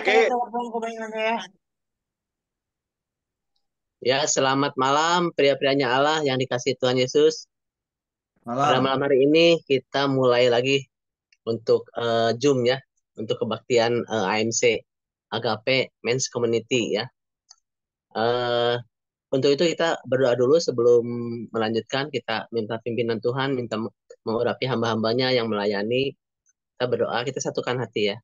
Oke, Ya, selamat malam pria-prianya Allah yang dikasih Tuhan Yesus. Pada malam. malam hari ini kita mulai lagi untuk Zoom ya, untuk kebaktian AMC, Agape Men's Community ya. Eh, untuk itu kita berdoa dulu sebelum melanjutkan. Kita minta pimpinan Tuhan, minta mengurapi hamba-hambanya yang melayani. Kita berdoa, kita satukan hati ya.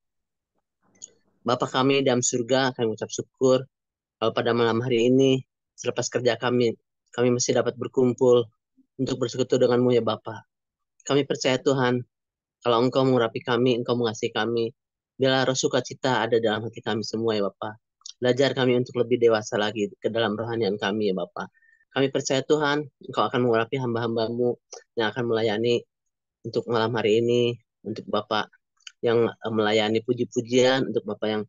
Bapa kami dalam surga, kami ucap syukur kalau pada malam hari ini, selepas kerja kami masih dapat berkumpul untuk bersekutu denganmu ya Bapa. Kami percaya Tuhan, kalau Engkau mengurapi kami, Engkau mengasihi kami, biarlah roh sukacita ada dalam hati kami semua ya Bapa. Belajar kami untuk lebih dewasa lagi ke dalam rohanian kami ya Bapa. Kami percaya Tuhan, Engkau akan mengurapi hamba-hambamu yang akan melayani untuk malam hari ini, untuk Bapak yang melayani puji-pujian, untuk Bapak yang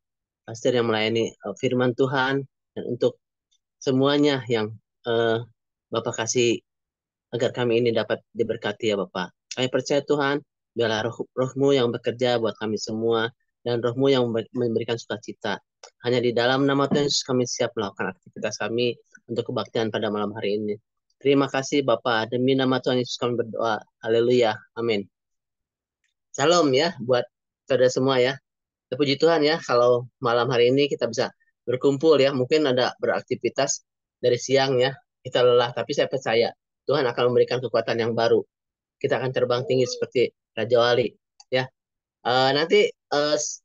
pastor yang melayani firman Tuhan, dan untuk semuanya yang eh, Bapak kasih agar kami ini dapat diberkati ya Bapak. Kami percaya Tuhan, biarlah rohmu yang bekerja buat kami semua, dan rohmu yang memberikan sukacita. Hanya di dalam nama Tuhan Yesus kami siap melakukan aktivitas kami untuk kebaktian pada malam hari ini. Terima kasih Bapak, demi nama Tuhan Yesus kami berdoa. Haleluya, amin. Salam ya buat saudara semua ya. Terpuji Tuhan ya, kalau malam hari ini kita bisa berkumpul ya. Mungkin ada beraktivitas dari siang ya, kita lelah, tapi saya percaya Tuhan akan memberikan kekuatan yang baru. Kita akan terbang tinggi seperti Raja Wali ya. Nanti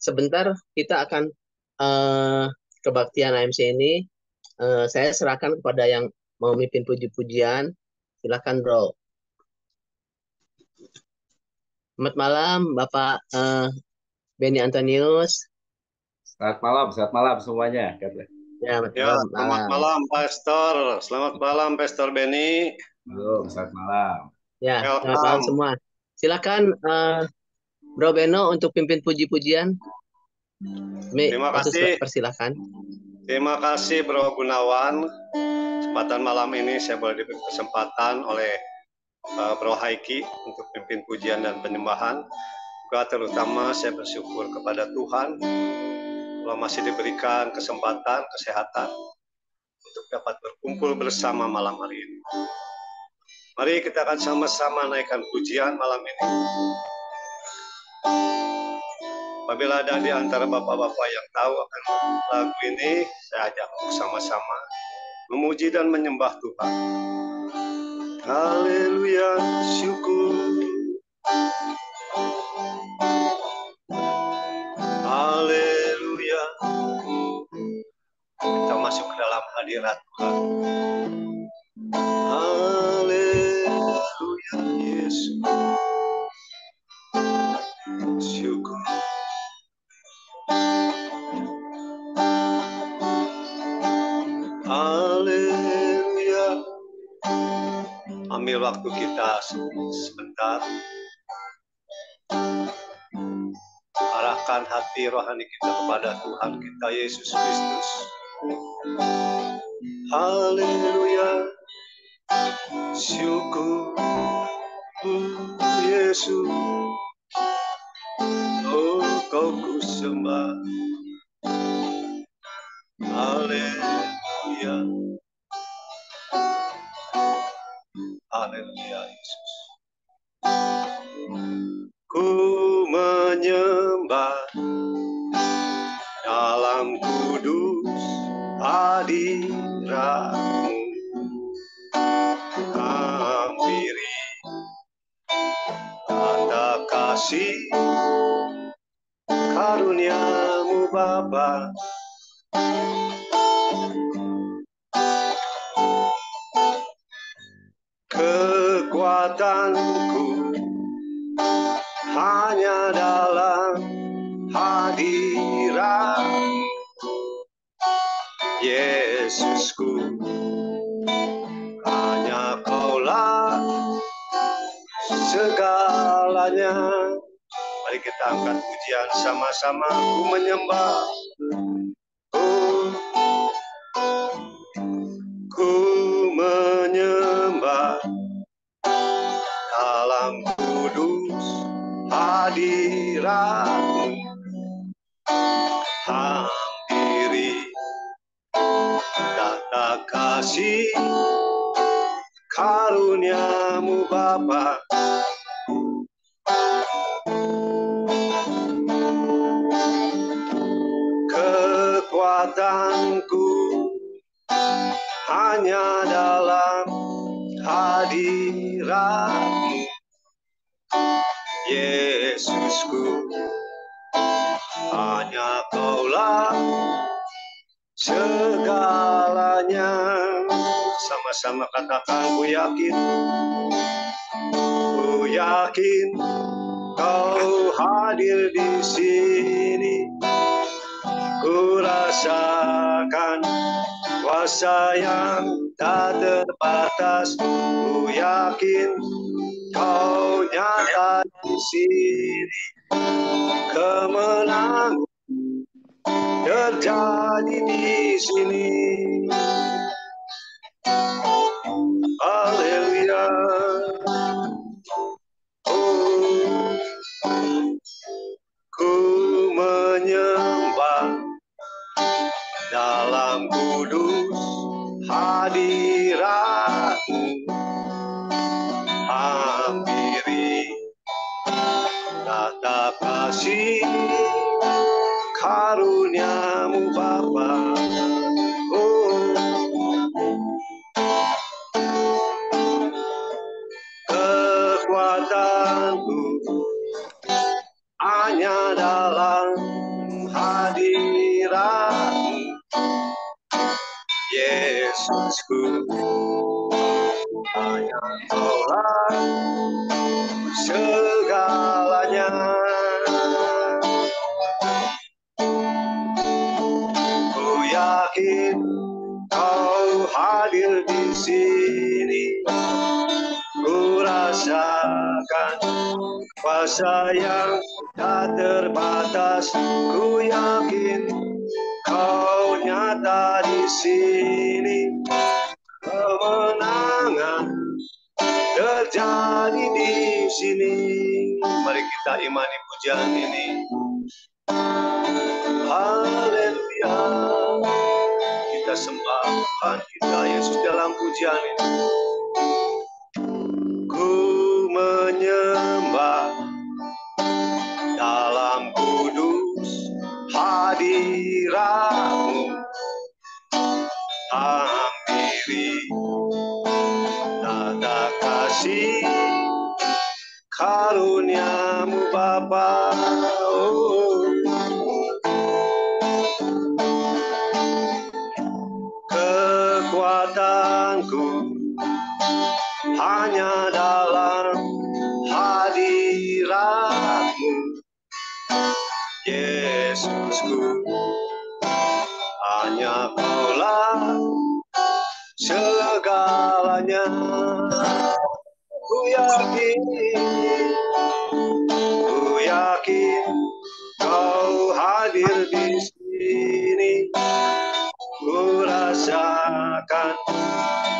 sebentar kita akan eh, kebaktian AMC ini. Saya serahkan kepada yang mau mimpin puji-pujian. Silakan bro. Selamat malam Bapak Benny Antonius. Selamat malam semuanya. Ya, selamat Ya, malam. selamat malam Pastor. Selamat malam Pastor Benny. Halo, selamat malam. Ya, selamat malam Welcome. semua. Silakan Bro Beno untuk pimpin puji-pujian. Terima kasih. Persilakan. Terima kasih Bro Gunawan. Kesempatan malam ini saya boleh diberi kesempatan oleh Bro Haiki untuk pimpin pujian dan penyembahan. Juga terutama saya bersyukur kepada Tuhan kalau masih diberikan kesempatan, kesehatan untuk dapat berkumpul bersama malam hari ini. Mari kita akan sama-sama naikkan pujian malam ini. Apabila ada di antara bapak-bapak yang tahu akan lagu ini, saya ajak untuk sama-sama memuji dan menyembah Tuhan. Haleluya, syukur. Haleluya. Kita masuk ke dalam hadirat Tuhan. Haleluya, Yesus. Syukur. Haleluya. Ambil waktu kita sebentar. Arahkan hati rohani kita kepada Tuhan kita Yesus Kristus. Haleluya. Syukur Yesus. Oh, kau ku sembah. Haleluya. Haleluya Yesus. Ku menyembah dalam kudus hadirat-Mu. Hampiri tanda kasih karunia-Mu Bapa. Kekuatanku hanya dalam hadirat Yesusku. Hanya Kaulah segalanya. Mari kita angkat pujian sama-sama. Ku menyembah. Oh, ku menyembah dalam kudus hadirat-Mu. kasih karuniamu Bapa. Kekuatanku hanya dalam hadirat-Mu, Yesusku. Hanya Kaulah segalanya. Sama-sama katakan, ku yakin Kau hadir di sini. Ku rasakan kuasa yang tak terbatas. Ku yakin Kau nyata di sini. Kemenangan terjadi di sini. Haleluya. Oh, ku menyembah dalam kudus hadirat-Mu. Hampiri tatap kasih karuniamu Bapa. Oh, kekuatanku hanya dalam hadirat-Mu, Yesusku. Hanya Kaulah segalanya. Ku yakin Kau hadir di sini. Ku rasakan kuasa yang tak terbatas. Ku yakin Kau nyata di sini. Kemenangan terjadi di sini. Mari kita imani pujian ini. Haleluya. Kita sembahkan kita Yesus dalam pujian ini. Ku menyembah dalam kudus hadirat-Mu. Hampiri tata kasih karuniamu Bapa. Oh, kekuatanku hanya dalam hadirat-Mu, Yesusku. Hanya Kaulah segalanya. Ku yakin Kau hadir di sini. Ku rasakan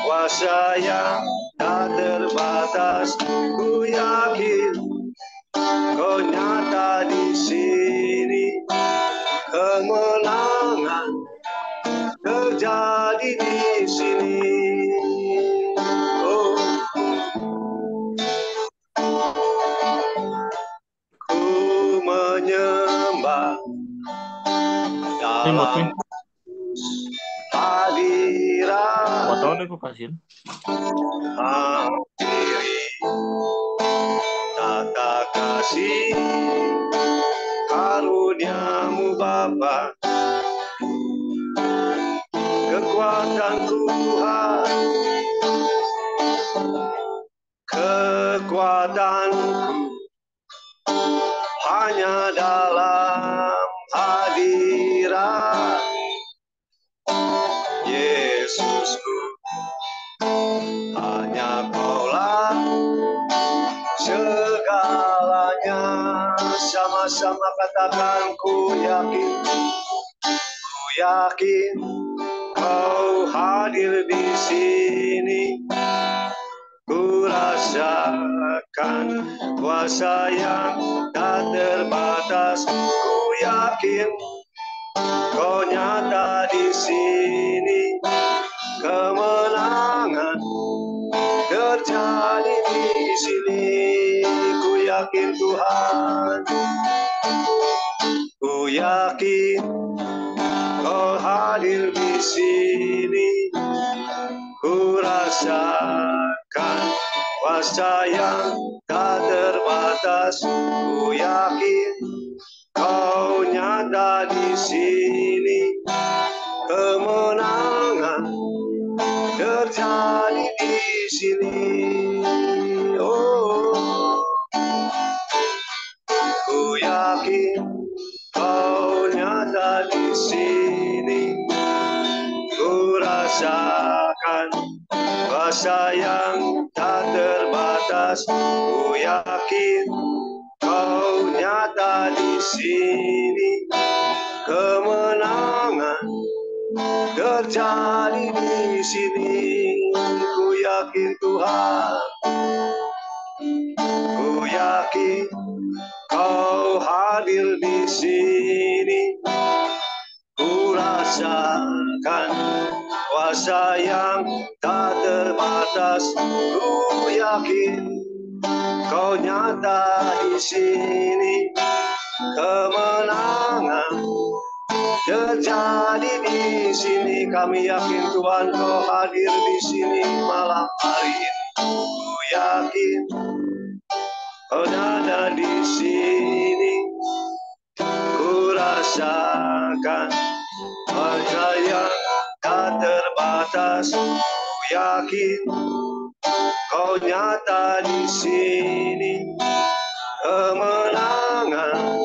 kuasa yang tak terbatas. Ku yakin Kau nyata di sini. Kemenangan terjadi di sini. Oh, ku menyembah dalam hadirat. Botol deh kok kasihin. Hampiri tata kasih karuniamu Bapa. Kekuatan Tuhan, kekuatanku hanya dalam hadirat Yesusku. Hanya Kaulah segalanya. Sama-sama katakan, ku yakin Kau hadir di sini. Ku rasakan kuasa yang tak terbatas. Ku yakin Kau nyata di sini. Kemenangan Tuhan. Ku yakin Kau hadir di sini. Ku rasakan kuasa yang tak terbatas. Ku yakin Kau nyata di sini. Kemenangan terjadi di sini. Oh, ku yakin Kau nyata di sini. Ku rasakan kuasa yang tak terbatas. Ku yakin Kau nyata di sini. Kemenangan terjadi di sini. Ku yakin Tuhan. Ku yakin Kau hadir di sini. Ku rasakan kuasa yang tak terbatas. Ku yakin Kau nyata di sini. Kemenangan terjadi di sini. Kami yakin Tuhan Kau hadir di sini malam hari ini. Ku yakin Kau ada di sini. Ku rasakan kuasa yang tak terbatas. Ku yakin Kau nyata di sini. Kemenangan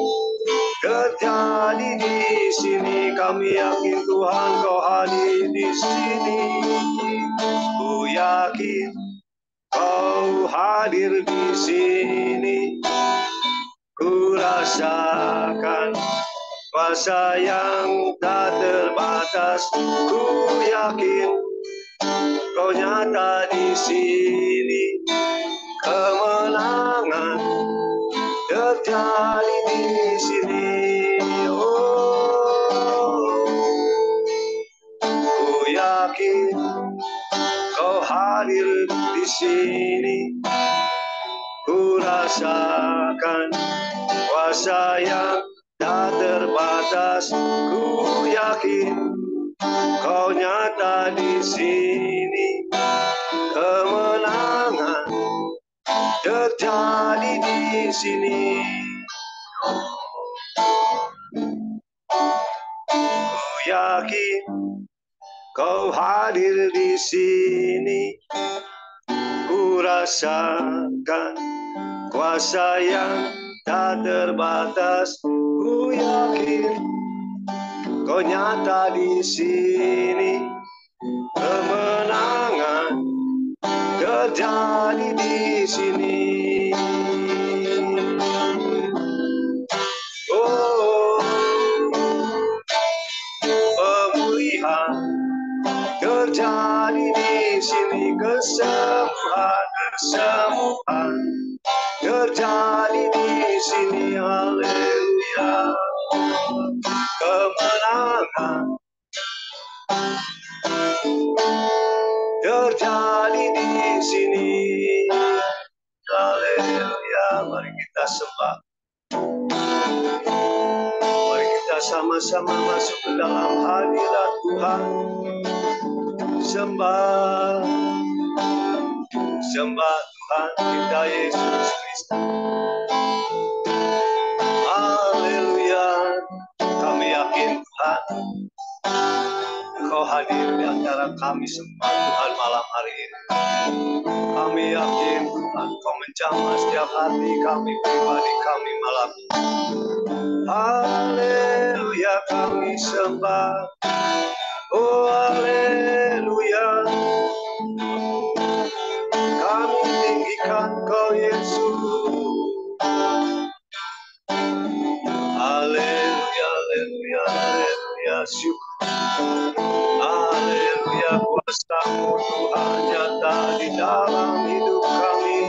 terjadi di sini. Kami yakin Tuhan Kau hadir di sini. Ku yakin Kau hadir di sini. Ku rasakan kuasa yang tak terbatas. Ku yakin Kau nyata di sini. Kemenangan terjadi di sini. Oh, ku yakin Kau hadir di sini. Ku rasakan kuasa yang tak terbatas. Ku yakin Kau nyata di sini. Kemenangan terjadi di sini. Ku yakin Kau hadir di sini. Ku rasakan kuasa yang tak terbatas. Ku yakin Kau nyata di sini. Kemenangan terjadi di sini. Oh, pemulihan terjadi di sini. Kesembuhan terjadi di sini. Haleluya. Kemenangan terjadi di sini. Haleluya. Mari kita sembah. Mari kita sama-sama masuk ke dalam hadirat Tuhan. Sembah, sembah Tuhan kita Yesus Kristus. Haleluya. Kami yakin Tuhan Engkau hadir di antara kami semua Tuhan malam hari ini. Kami yakin Tuhan Kau menjamah setiap hati kami pribadi kami malam ini. Haleluya kami sembah. Oh haleluya. Kami tinggikan Kau Yesus. Haleluya, haleluya, haleluya. Syukur. Haleluya, kuasa-Mu Tuhan nyata di dalam hidup kami.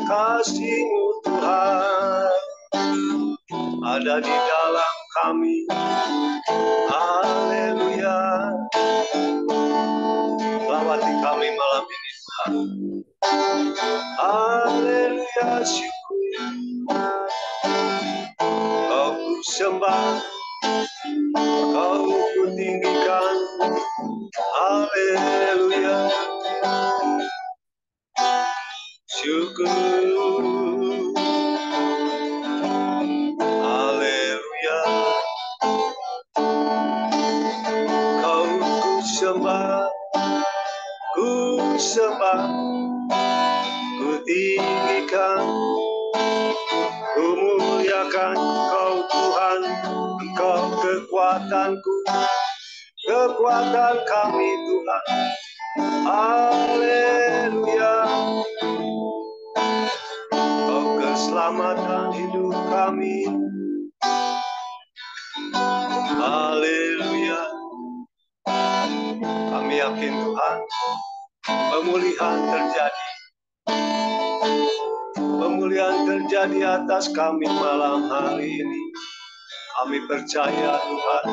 Kasih-Mu Tuhan ada di dalam kami. Haleluya. Lawati kami malam ini Tuhan. Haleluya, syukur. tinggikan. Haleluya. Syukur. Haleluya. Kau ku sembah, ku tinggikan, ku muliakan Kau Tuhan, Engkau kekuatanku, kekuatan kami Tuhan. Haleluya. Kau keselamatan hidup kami. Haleluya. Kami yakin Tuhan, pemulihan terjadi. Pemulihan terjadi atas kami malam hari ini. Kami percaya Tuhan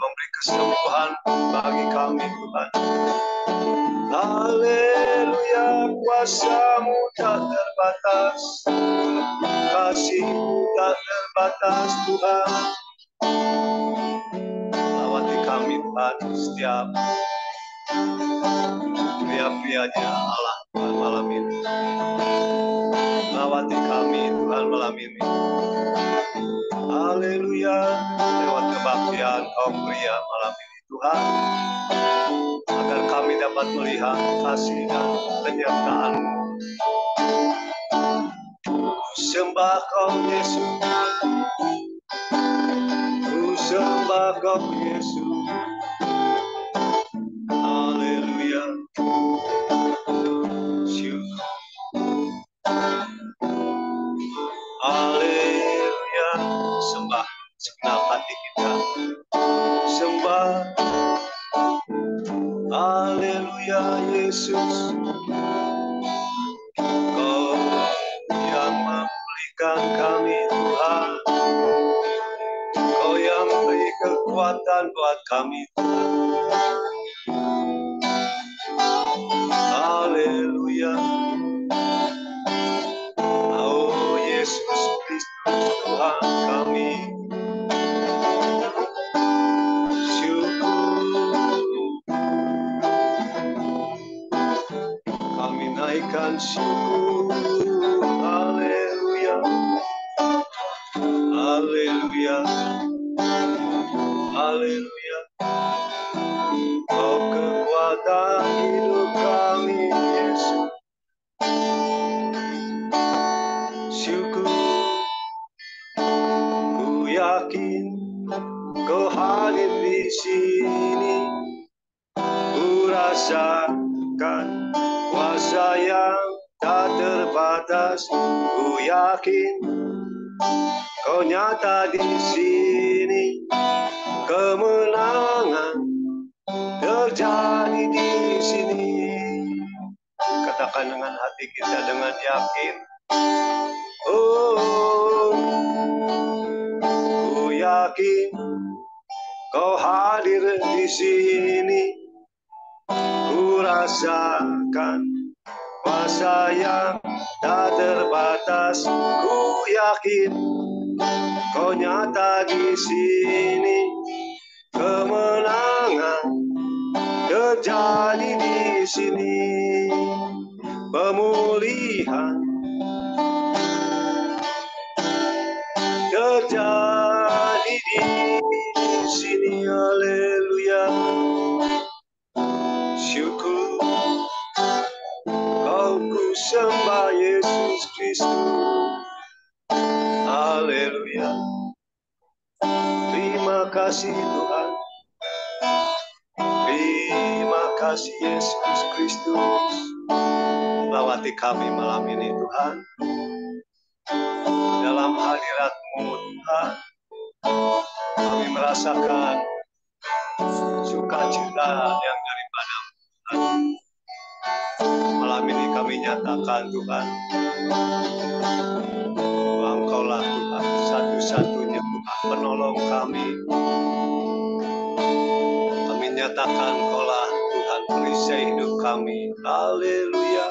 memberi kesembuhan bagi kami Tuhan. Haleluya, kuasa-Mu tak terbatas, kasih-Mu tak terbatas Tuhan. Lawati kami Tuhan setiap pria-prianya Allah Tuhan malam ini. Lawati kami Tuhan malam ini. Haleluya, lewat kebaktian kaum pria malam ini Tuhan, agar kami dapat melihat kasih dan penyertaan-Mu. Ku sembah Kau Yesus, ku sembah Kau Yesus. Haleluya. Syukur. Haleluya. Sembah segenap hati kita. Sembah. Haleluya Yesus. Kau yang memulihkan kami Tuhan. Kau yang beri kekuatan buat kami Tuhan. Haleluya. Oh Yesus Kristus Tuhan kami. Syukur. Kami naikkan syukur. Haleluya. Haleluya. Haleluya. Kau kekuatan hidup kami Yesus. Syukur. Ku yakin Kau hadir di sini. Ku rasakan kuasa yang tak terbatas. Ku yakin Kau nyata di sini. Kemenangan terjadi di sini. Katakan dengan hati kita dengan yakin. Oh, ku yakin Kau hadir di sini. Ku rasakan kuasa yang tak terbatas. Ku yakin Kau nyata di sini. Kemenangan terjadi di sini. Pemulihan terjadi di sini. Haleluya. Syukur. Kau ku sembah Yesus Kristus. Haleluya. Terima kasih Tuhan. Terima kasih Yesus Kristus. Lawati kami malam ini Tuhan. Dalam hadirat-Mu Tuhan, kami merasakan sukacita yang daripada-Mu Tuhan. Malam ini kami nyatakan Tuhan, Engkaulah Tuhan, satu-satunya Tuhan, penolong kami. Kami nyatakan Engkaulah Tuhan, perisai hidup kami. Haleluya.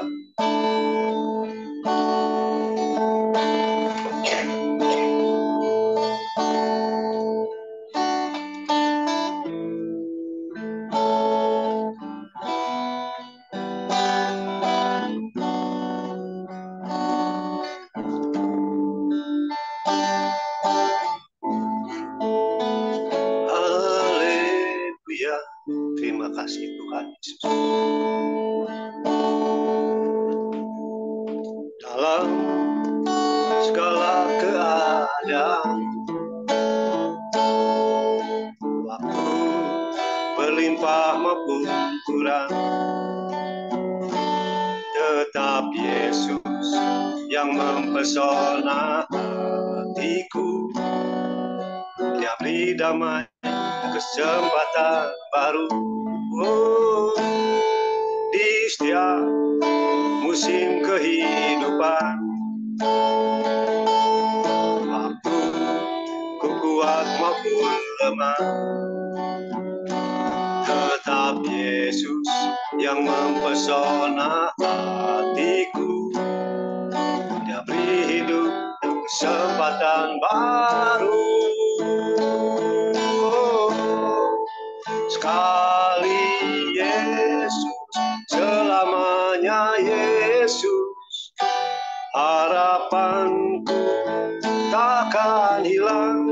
Terima kasih Tuhan Yesus. Dalam segala keadaan, waktu berlimpah maupun kurang, tetap Yesus yang mempesona hatiku. Dia beri damai, kesempatan baru, di setiap musim kehidupan. Waktu ku kuat maupun lemah, tetap Yesus yang mempesona hatiku. Dia beri hidup dan kesempatan baru. Sekali Yesus, selamanya Yesus, harapanku takkan hilang.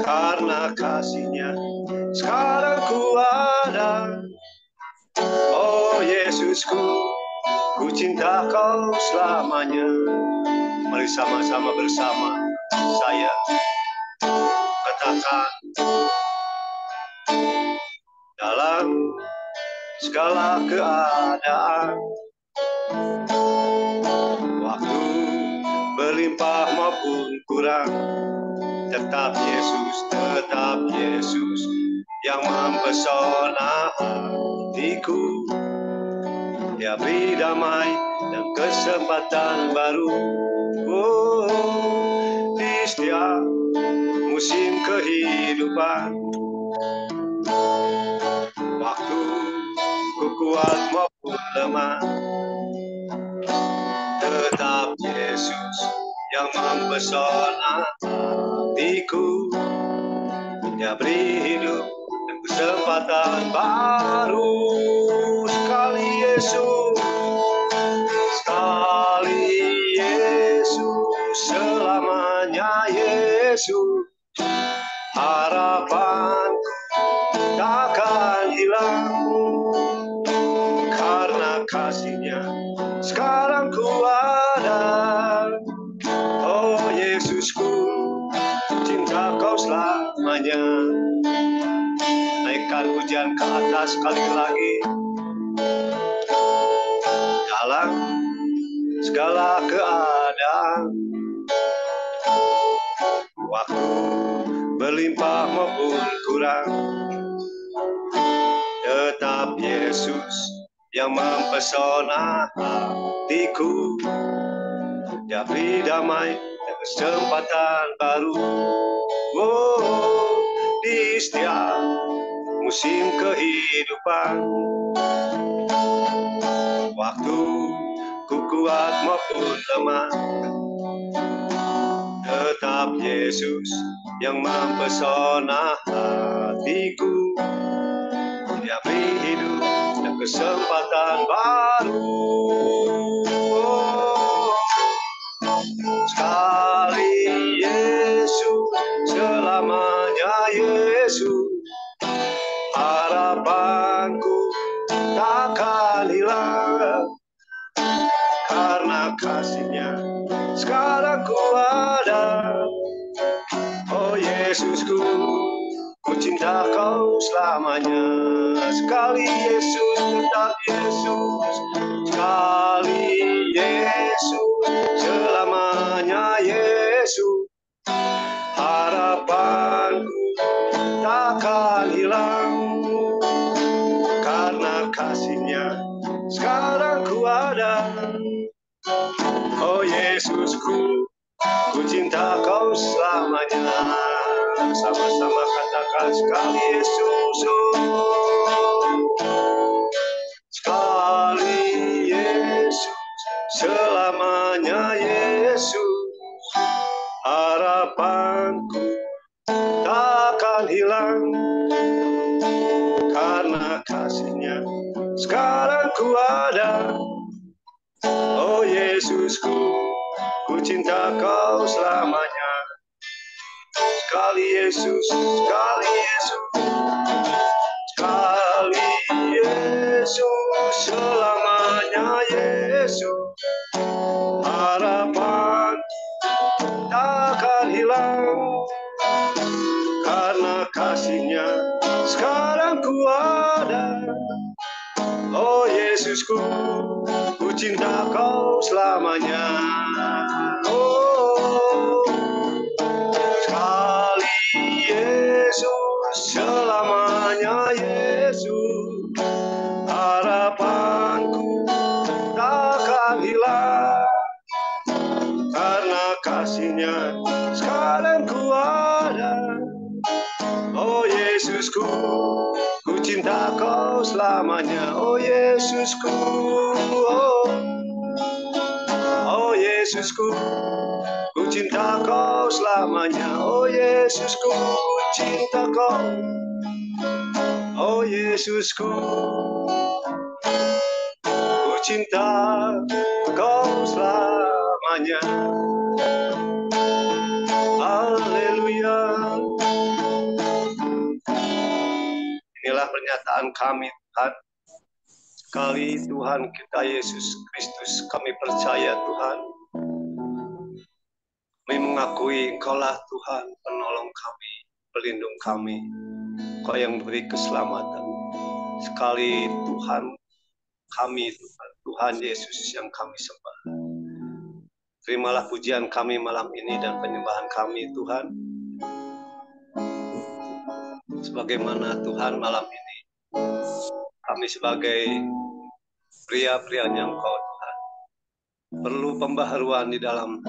Karena kasih-Nya sekarang ku ada. Oh Yesusku, ku cinta Kau selamanya. Mari sama-sama bersama saya katakan, dalam segala keadaan, waktu berlimpah maupun kurang, tetap Yesus yang mempesona hatiku. Dia beri damai dan kesempatan baru, di setiap musim kehidupan. Waktu ku kuat maupun lemah, tetap Yesus yang mempesona hatiku. Dia beri hidup dan kesempatan baru. Sekali Yesus, selamanya Yesus, harapanku takkan hilang. Karena kasih-Nya sekarang ku ada. Oh Yesusku, cinta Kau selamanya. Naikkan pujian ke atas sekali lagi. Dalam segala keadaan, waktu berlimpah maupun kurang, tetap Yesus yang mempesona hatiku. Dia beri damai dan kesempatan baru, di setiap musim kehidupan. Waktu ku kuat maupun lemah, tetap Yesus yang mempesona hatiku. Dia beri hidup dan kesempatan baru. Sekali Yesus, selamanya Yesus, harapanku takkan hilang. Karena kasih-Nya sekarang ku ada. Oh Yesusku, ku cinta Kau selamanya. Sekali Yesus, tetap Yesus. Sekali Yesus, selamanya Yesus, harapanku takkan hilang. Karena kasih-Nya sekarang ku ada. Oh Yesusku, ku cinta Kau selamanya. Sama-sama katakan, sekali Yesus, sekali Yesus, selamanya Yesus, harapanku takkan hilang. Karena kasih-Nya sekarang ku ada. Oh Yesusku, ku cinta Kau selamanya. Sekali Yesus, sekali Yesus, kasih-Nya sekarang ku ada. Oh Yesusku, ku cinta Kau selamanya. Oh, sekali Yesus, selamanya Yesus, harapanku takkan hilang. Karena kasih-Nya sekarang ku ada. Oh Yesusku, ku cinta Kau selamanya. Oh Yesusku, oh Yesusku, ku cinta Kau selamanya. Oh Yesusku, ku cinta Kau. Oh Yesusku, ku cinta Kau selamanya. Haleluya. Inilah pernyataan kami, Tuhan. Sekali Tuhan kita Yesus Kristus, kami percaya Tuhan. Kami mengakui Engkaulah Tuhan, penolong kami, pelindung kami. Engkau yang beri keselamatan. Sekali Tuhan kami, Tuhan Yesus yang kami sembah. Terimalah pujian kami malam ini dan penyembahan kami, Tuhan. Sebagaimana Tuhan malam ini, kami sebagai pria-prianya Engkau, Tuhan, perlu pembaharuan di dalam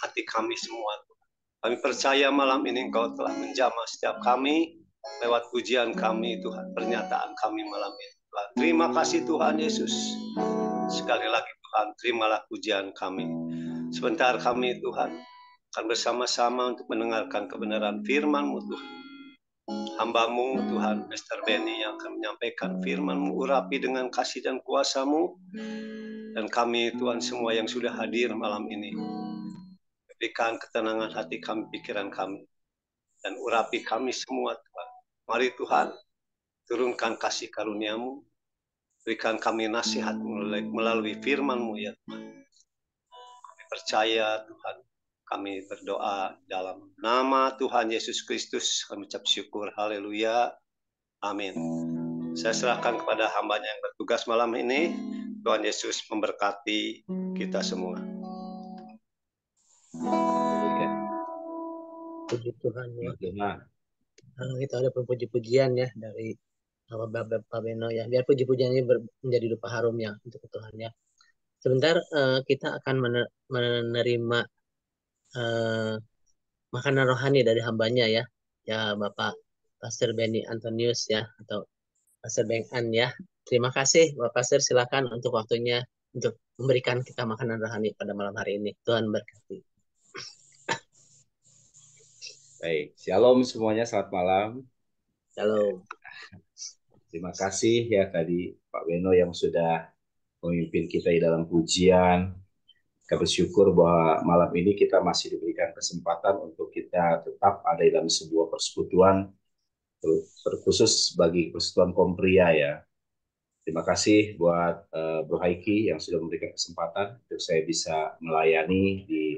hati kami semua, Tuhan. Kami percaya malam ini Engkau telah menjamah setiap kami lewat pujian kami, Tuhan, pernyataan kami malam ini, Tuhan. Terima kasih Tuhan Yesus. Sekali lagi Tuhan, terimalah pujian kami. Sebentar kami Tuhan akan bersama-sama untuk mendengarkan kebenaran firman-Mu, Tuhan. Hamba-Mu Tuhan, Mr. Benny yang akan menyampaikan firman-Mu, urapi dengan kasih dan kuasa-Mu. Dan kami Tuhan semua yang sudah hadir malam ini, berikan ketenangan hati kami, pikiran kami, dan urapi kami semua Tuhan. Mari Tuhan, turunkan kasih karunia-Mu, berikan kami nasihat melalui firman-Mu ya Tuhan. Kami percaya Tuhan, kami berdoa dalam nama Tuhan Yesus Kristus, kami ucap syukur, haleluya, amin. Saya serahkan kepada hamba-Nya yang bertugas malam ini. Tuhan Yesus memberkati kita semua. Puji Tuhan ya. Tuhan. Kita ada puji-pujian ya dari Bapak Beno ya. Biar puji-pujian ini menjadi dupa harum ya untuk Tuhan ya. Sebentar kita akan menerima makanan rohani dari hambanya ya. Ya Bapak Pastor Benny Antonius ya, atau Pastor Beng An ya. Terima kasih Bapak Pastor, silakan untuk waktunya untuk memberikan kita makanan rohani pada malam hari ini. Tuhan berkati. Baik, shalom semuanya, selamat malam. Shalom. Terima kasih ya tadi Pak Beno yang sudah memimpin kita di dalam pujian. Kita bersyukur bahwa malam ini kita masih diberikan kesempatan untuk kita tetap ada dalam sebuah persekutuan, terkhusus bagi persekutuan kaum pria ya. Terima kasih buat Bro Haiki yang sudah memberikan kesempatan untuk saya bisa melayani di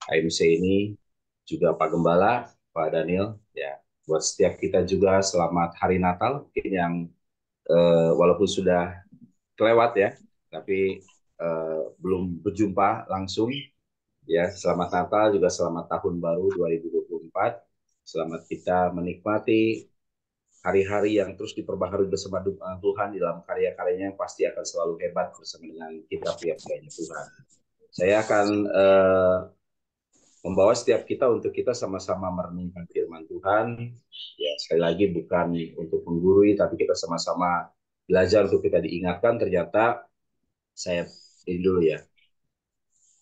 AMC ini, juga Pak Gembala, Pak Daniel, ya. Buat setiap kita juga selamat Hari Natal, mungkin yang walaupun sudah kelewat ya, tapi belum berjumpa langsung, ya. Selamat Natal, juga selamat Tahun Baru 2024. Selamat kita menikmati hari-hari yang terus diperbaharui bersama Tuhan di dalam karya-karyanya yang pasti akan selalu hebat bersama dengan kita pria-prianya Tuhan. Saya akan membawa setiap kita untuk kita sama-sama merenungkan firman Tuhan. Ya, sekali lagi bukan untuk menggurui, tapi kita sama-sama belajar untuk kita diingatkan. Ternyata saya ini dulu ya.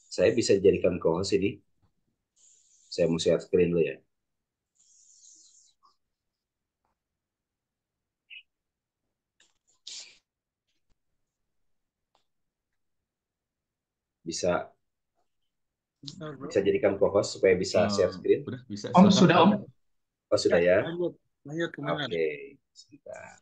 Saya bisa dijadikan co-host ini. Saya mau share screen dulu ya. Bisa jadikan co-host supaya bisa share screen. Bisa, Om sudah Om. Oh sudah ya. Lanjut kemana? Oke, sebentar.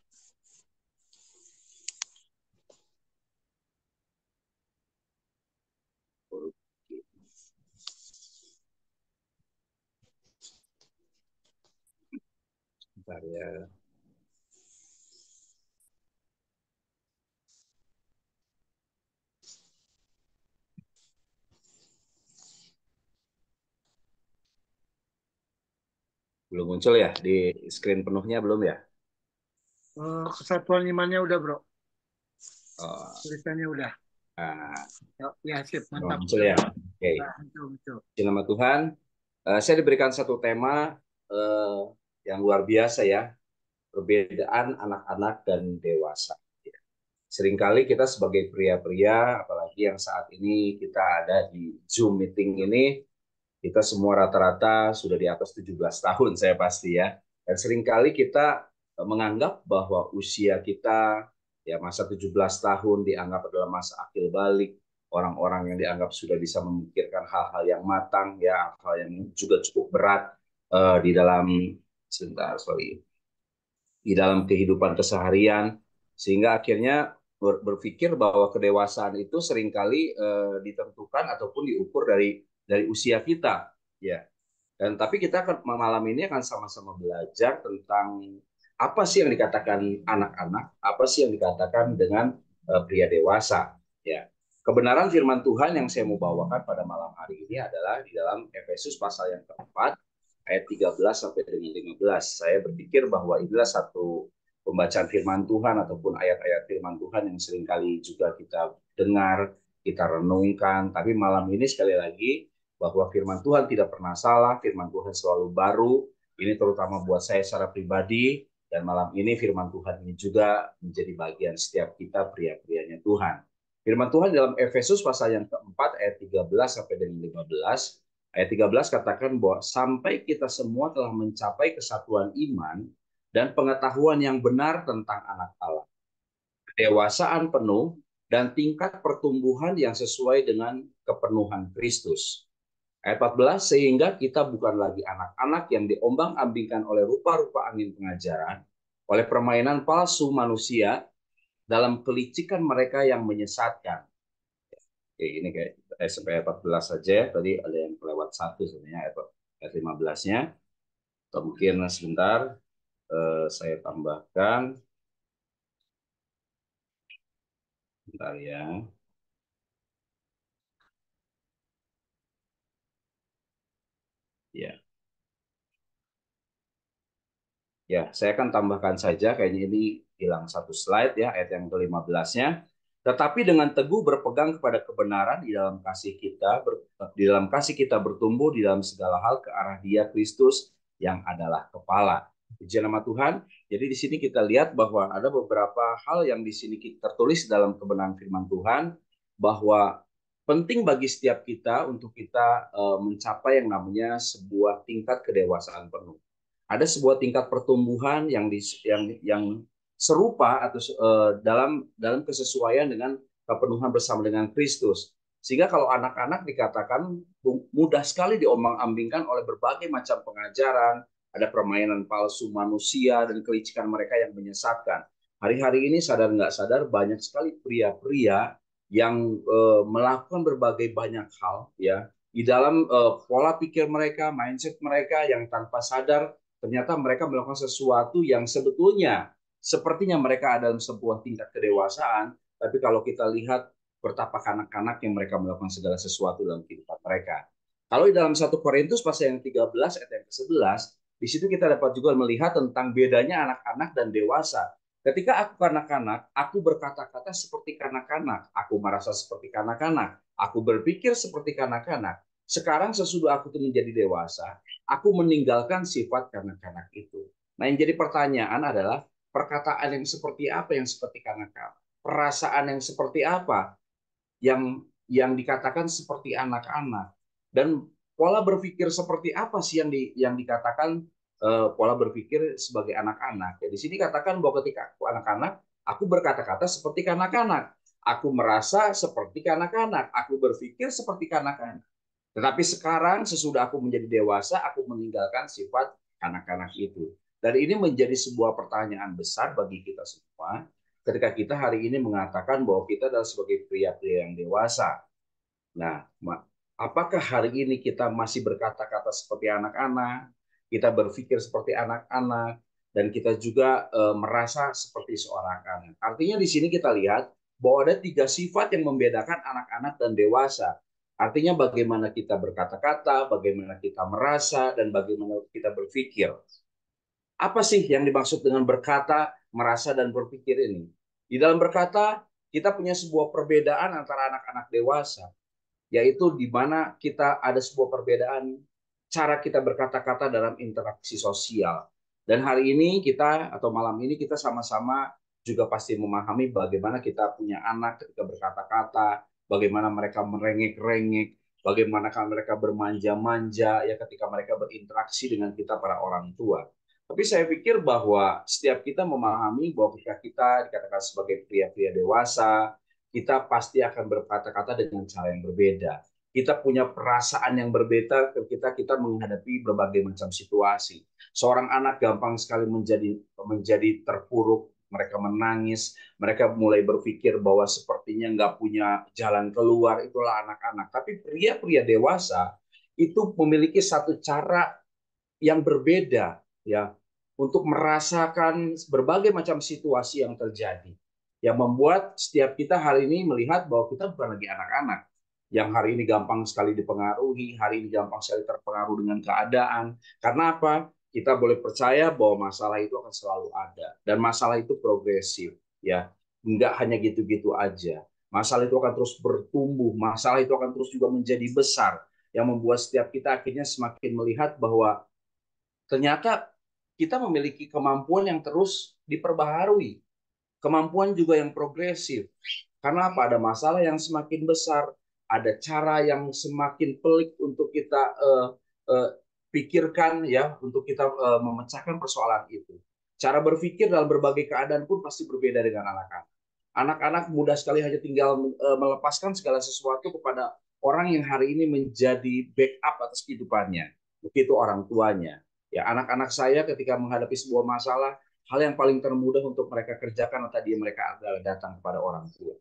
Bentar ya. Belum muncul ya di screen penuhnya belum ya? Kesatuan imannya udah bro, Oh, tulisannya udah. nah, Ya sip, belum mantap. muncul ya. Oke. Nah, betul. Di nama Tuhan, saya diberikan satu tema yang luar biasa ya, perbedaan anak-anak dan dewasa. Seringkali kita sebagai pria-pria, apalagi yang saat ini kita ada di Zoom meeting ini, kita semua rata-rata sudah di atas 17 tahun saya pasti ya. Dan seringkali kita menganggap bahwa usia kita ya masa 17 tahun dianggap adalah masa akil balik, orang-orang yang dianggap sudah bisa memikirkan hal-hal yang matang ya, hal yang juga cukup berat di dalam sebentar sorry di dalam kehidupan keseharian, sehingga akhirnya berpikir bahwa kedewasaan itu seringkali ditentukan ataupun diukur dari usia kita ya. Dan tapi kita akan malam ini akan sama-sama belajar tentang apa sih yang dikatakan anak-anak, apa sih yang dikatakan dengan pria dewasa ya. Kebenaran firman Tuhan yang saya mau bawakan pada malam hari ini adalah di dalam Efesus pasal yang keempat ayat 13 sampai dengan 15. Saya berpikir bahwa inilah satu pembacaan firman Tuhan ataupun ayat-ayat firman Tuhan yang seringkali juga kita dengar, kita renungkan. Tapi malam ini sekali lagi bahwa firman Tuhan tidak pernah salah, firman Tuhan selalu baru. Ini terutama buat saya secara pribadi, dan malam ini firman Tuhan ini juga menjadi bagian setiap kita pria-prianya Tuhan. Firman Tuhan dalam Efesus pasal yang keempat ayat 13 sampai dengan 15. Ayat 13 katakan bahwa sampai kita semua telah mencapai kesatuan iman dan pengetahuan yang benar tentang anak Allah, kedewasaan penuh, dan tingkat pertumbuhan yang sesuai dengan kepenuhan Kristus. Ayat 14, sehingga kita bukan lagi anak-anak yang diombang-ambingkan oleh rupa-rupa angin pengajaran, oleh permainan palsu manusia, dalam kelicikan mereka yang menyesatkan. Oke, ini kayak sampai 14 saja. Tadi ada yang kelewat satu sebenarnya ayat 15-nya. Atau mungkin sebentar saya tambahkan. Bentar ya. Ya. Ya, saya akan tambahkan saja, kayaknya ini hilang satu slide ya, ayat yang ke-15-nya. Tetapi dengan teguh berpegang kepada kebenaran di dalam kasih kita, di dalam kasih kita bertumbuh di dalam segala hal ke arah Dia Kristus yang adalah kepala. Puji nama Tuhan. Jadi di sini kita lihat bahwa ada beberapa hal yang di sini tertulis dalam kebenaran firman Tuhan, bahwa penting bagi setiap kita untuk kita mencapai yang namanya sebuah tingkat kedewasaan penuh. Ada sebuah tingkat pertumbuhan yang serupa atau dalam kesesuaian dengan kepenuhan bersama dengan Kristus. Sehingga kalau anak-anak dikatakan mudah sekali diombang-ambingkan oleh berbagai macam pengajaran, ada permainan palsu manusia dan kelicikan mereka yang menyesatkan. Hari-hari ini sadar nggak sadar banyak sekali pria-pria yang melakukan berbagai banyak hal ya di dalam pola pikir mereka, mindset mereka yang tanpa sadar ternyata mereka melakukan sesuatu yang sebetulnya sepertinya mereka ada dalam sebuah tingkat kedewasaan, tapi kalau kita lihat betapa kanak-kanak yang mereka melakukan segala sesuatu dalam kehidupan mereka. Kalau di dalam 1 Korintus pasal yang 13 ayat yang ke-11, di situ kita dapat juga melihat tentang bedanya anak-anak dan dewasa. Ketika aku kanak-kanak, aku berkata-kata seperti kanak-kanak, aku merasa seperti kanak-kanak, aku berpikir seperti kanak-kanak. Sekarang sesudah aku menjadi dewasa, aku meninggalkan sifat kanak-kanak itu. Nah, yang jadi pertanyaan adalah perkataan yang seperti apa yang seperti kanak-kanak? Perasaan yang seperti apa yang dikatakan seperti anak-anak? Dan pola berpikir seperti apa sih yang dikatakan pola berpikir sebagai anak-anak? Ya, di sini katakan bahwa ketika aku anak-anak, aku berkata-kata seperti kanak-kanak. Aku merasa seperti kanak-kanak. Aku berpikir seperti kanak-kanak. Tetapi sekarang sesudah aku menjadi dewasa, aku meninggalkan sifat anak-anak itu. Dan ini menjadi sebuah pertanyaan besar bagi kita semua ketika kita hari ini mengatakan bahwa kita adalah sebagai pria-pria yang dewasa. Nah, apakah hari ini kita masih berkata-kata seperti anak-anak? Kita berpikir seperti anak-anak? dan kita juga merasa seperti seorang anak. Artinya di sini kita lihat bahwa ada 3 sifat yang membedakan anak-anak dan dewasa. Artinya bagaimana kita berkata-kata, bagaimana kita merasa, dan bagaimana kita berpikir. Apa sih yang dimaksud dengan berkata, merasa, dan berpikir ini? Di dalam berkata, kita punya sebuah perbedaan antara anak-anak dewasa, yaitu di mana kita ada sebuah perbedaan cara kita berkata-kata dalam interaksi sosial. Dan hari ini kita, atau malam ini kita sama-sama juga pasti memahami bagaimana kita punya anak ketika berkata-kata, bagaimana mereka merengek-rengek, bagaimana mereka bermanja-manja ya ketika mereka berinteraksi dengan kita para orang tua. Tapi saya pikir bahwa setiap kita memahami bahwa ketika kita dikatakan sebagai pria-pria dewasa, kita pasti akan berkata-kata dengan cara yang berbeda. Kita punya perasaan yang berbeda ketika kita menghadapi berbagai macam situasi. Seorang anak gampang sekali menjadi terpuruk, mereka menangis, mereka mulai berpikir bahwa sepertinya nggak punya jalan keluar, itulah anak-anak. Tapi pria-pria dewasa itu memiliki satu cara yang berbeda ya untuk merasakan berbagai macam situasi yang terjadi yang membuat setiap kita hari ini melihat bahwa kita bukan lagi anak-anak yang hari ini gampang sekali dipengaruhi, hari ini gampang sekali terpengaruh dengan keadaan. Karena apa? Kita boleh percaya bahwa masalah itu akan selalu ada dan masalah itu progresif ya. Enggak hanya gitu-gitu aja. Masalah itu akan terus bertumbuh, masalah itu akan terus juga menjadi besar yang membuat setiap kita akhirnya semakin melihat bahwa ternyata kita memiliki kemampuan yang terus diperbaharui, kemampuan juga yang progresif. Karena apa? Ada masalah yang semakin besar, ada cara yang semakin pelik untuk kita uh, pikirkan ya, untuk kita memecahkan persoalan itu. Cara berpikir dalam berbagai keadaan pun pasti berbeda dengan anak-anak. Anak-anak mudah sekali hanya tinggal melepaskan segala sesuatu kepada orang yang hari ini menjadi backup atas kehidupannya. Begitu orang tuanya. Ya, anak-anak saya ketika menghadapi sebuah masalah, hal yang paling termudah untuk mereka kerjakan tadi mereka adalah datang kepada orang tua.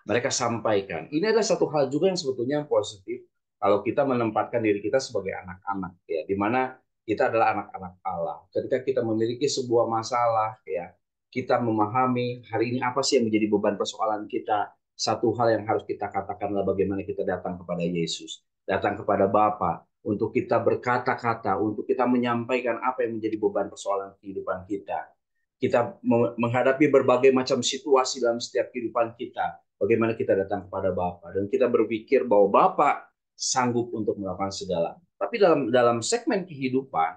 Mereka sampaikan. Ini adalah satu hal juga yang sebetulnya positif kalau kita menempatkan diri kita sebagai anak-anak ya, di mana kita adalah anak-anak Allah. Ketika kita memiliki sebuah masalah ya, kita memahami hari ini apa sih yang menjadi beban persoalan kita. Satu hal yang harus kita katakan adalah bagaimana kita datang kepada Yesus, datang kepada Bapa untuk kita berkata-kata, untuk kita menyampaikan apa yang menjadi beban persoalan kehidupan kita. Kita menghadapi berbagai macam situasi dalam setiap kehidupan kita. Bagaimana kita datang kepada Bapa dan kita berpikir bahwa Bapa sanggup untuk melakukan segala. Tapi dalam segmen kehidupan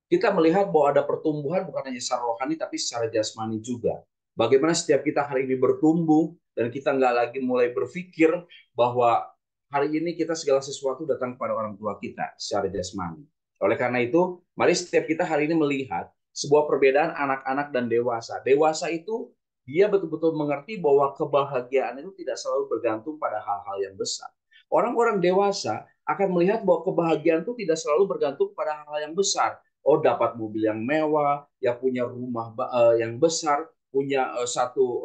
kita melihat bahwa ada pertumbuhan bukan hanya secara rohani tapi secara jasmani juga. Bagaimana setiap kita hari ini bertumbuh dan kita nggak lagi mulai berpikir bahwa hari ini kita segala sesuatu datang kepada orang tua kita secara jasmani. Oleh karena itu, mari setiap kita hari ini melihat sebuah perbedaan anak-anak dan dewasa. Dewasa itu dia betul-betul mengerti bahwa kebahagiaan itu tidak selalu bergantung pada hal-hal yang besar. Orang-orang dewasa akan melihat bahwa kebahagiaan itu tidak selalu bergantung pada hal-hal yang besar. Oh, dapat mobil yang mewah, ya punya rumah yang besar, punya satu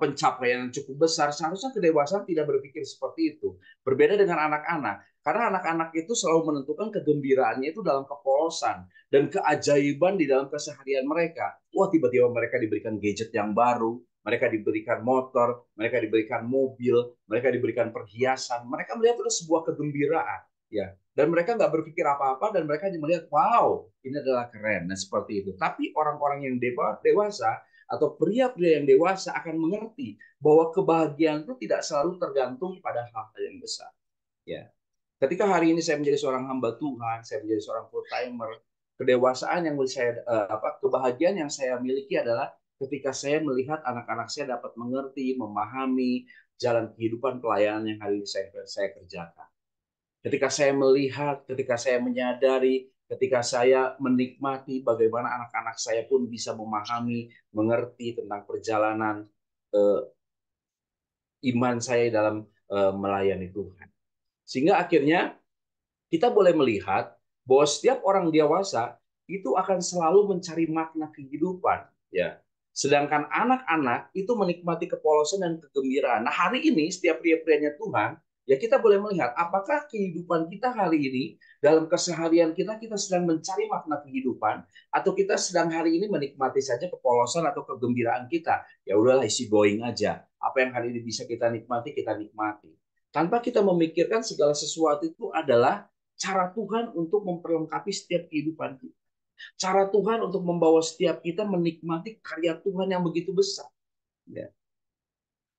pencapaian yang cukup besar. Seharusnya kedewasaan tidak berpikir seperti itu. Berbeda dengan anak-anak. Karena anak-anak itu selalu menentukan kegembiraannya itu dalam kepolosan dan keajaiban di dalam keseharian mereka. Wah, tiba-tiba mereka diberikan gadget yang baru, mereka diberikan motor, mereka diberikan mobil, mereka diberikan perhiasan. Mereka melihat itu sebuah kegembiraan, ya. Dan mereka nggak berpikir apa-apa dan mereka hanya melihat, wow, ini adalah keren. Nah, seperti itu. Tapi orang-orang yang dewasa atau pria-pria yang dewasa akan mengerti bahwa kebahagiaan itu tidak selalu tergantung pada hal-hal yang besar. Ya. Ketika hari ini saya menjadi seorang hamba Tuhan, saya menjadi seorang full timer, kedewasaan yang saya kebahagiaan yang saya miliki adalah ketika saya melihat anak-anak saya dapat mengerti, memahami jalan kehidupan pelayanan yang hari ini saya kerjakan. Ketika saya melihat, ketika saya menyadari, ketika saya menikmati bagaimana anak-anak saya pun bisa memahami, mengerti tentang perjalanan iman saya dalam melayani Tuhan. Sehingga akhirnya kita boleh melihat bahwa setiap orang dewasa itu akan selalu mencari makna kehidupan, ya. Sedangkan anak-anak itu menikmati kepolosan dan kegembiraan. Nah, hari ini setiap pria-prianya Tuhan Ya kita boleh melihat apakah kehidupan kita hari ini dalam keseharian kita sedang mencari makna kehidupan atau kita sedang hari ini menikmati saja kepolosan atau kegembiraan kita. Ya udahlah isi going aja. Apa yang hari ini bisa kita nikmati, kita nikmati. Tanpa kita memikirkan segala sesuatu itu adalah cara Tuhan untuk memperlengkapi setiap kehidupan kita. Cara Tuhan untuk membawa setiap kita menikmati karya Tuhan yang begitu besar. Ya.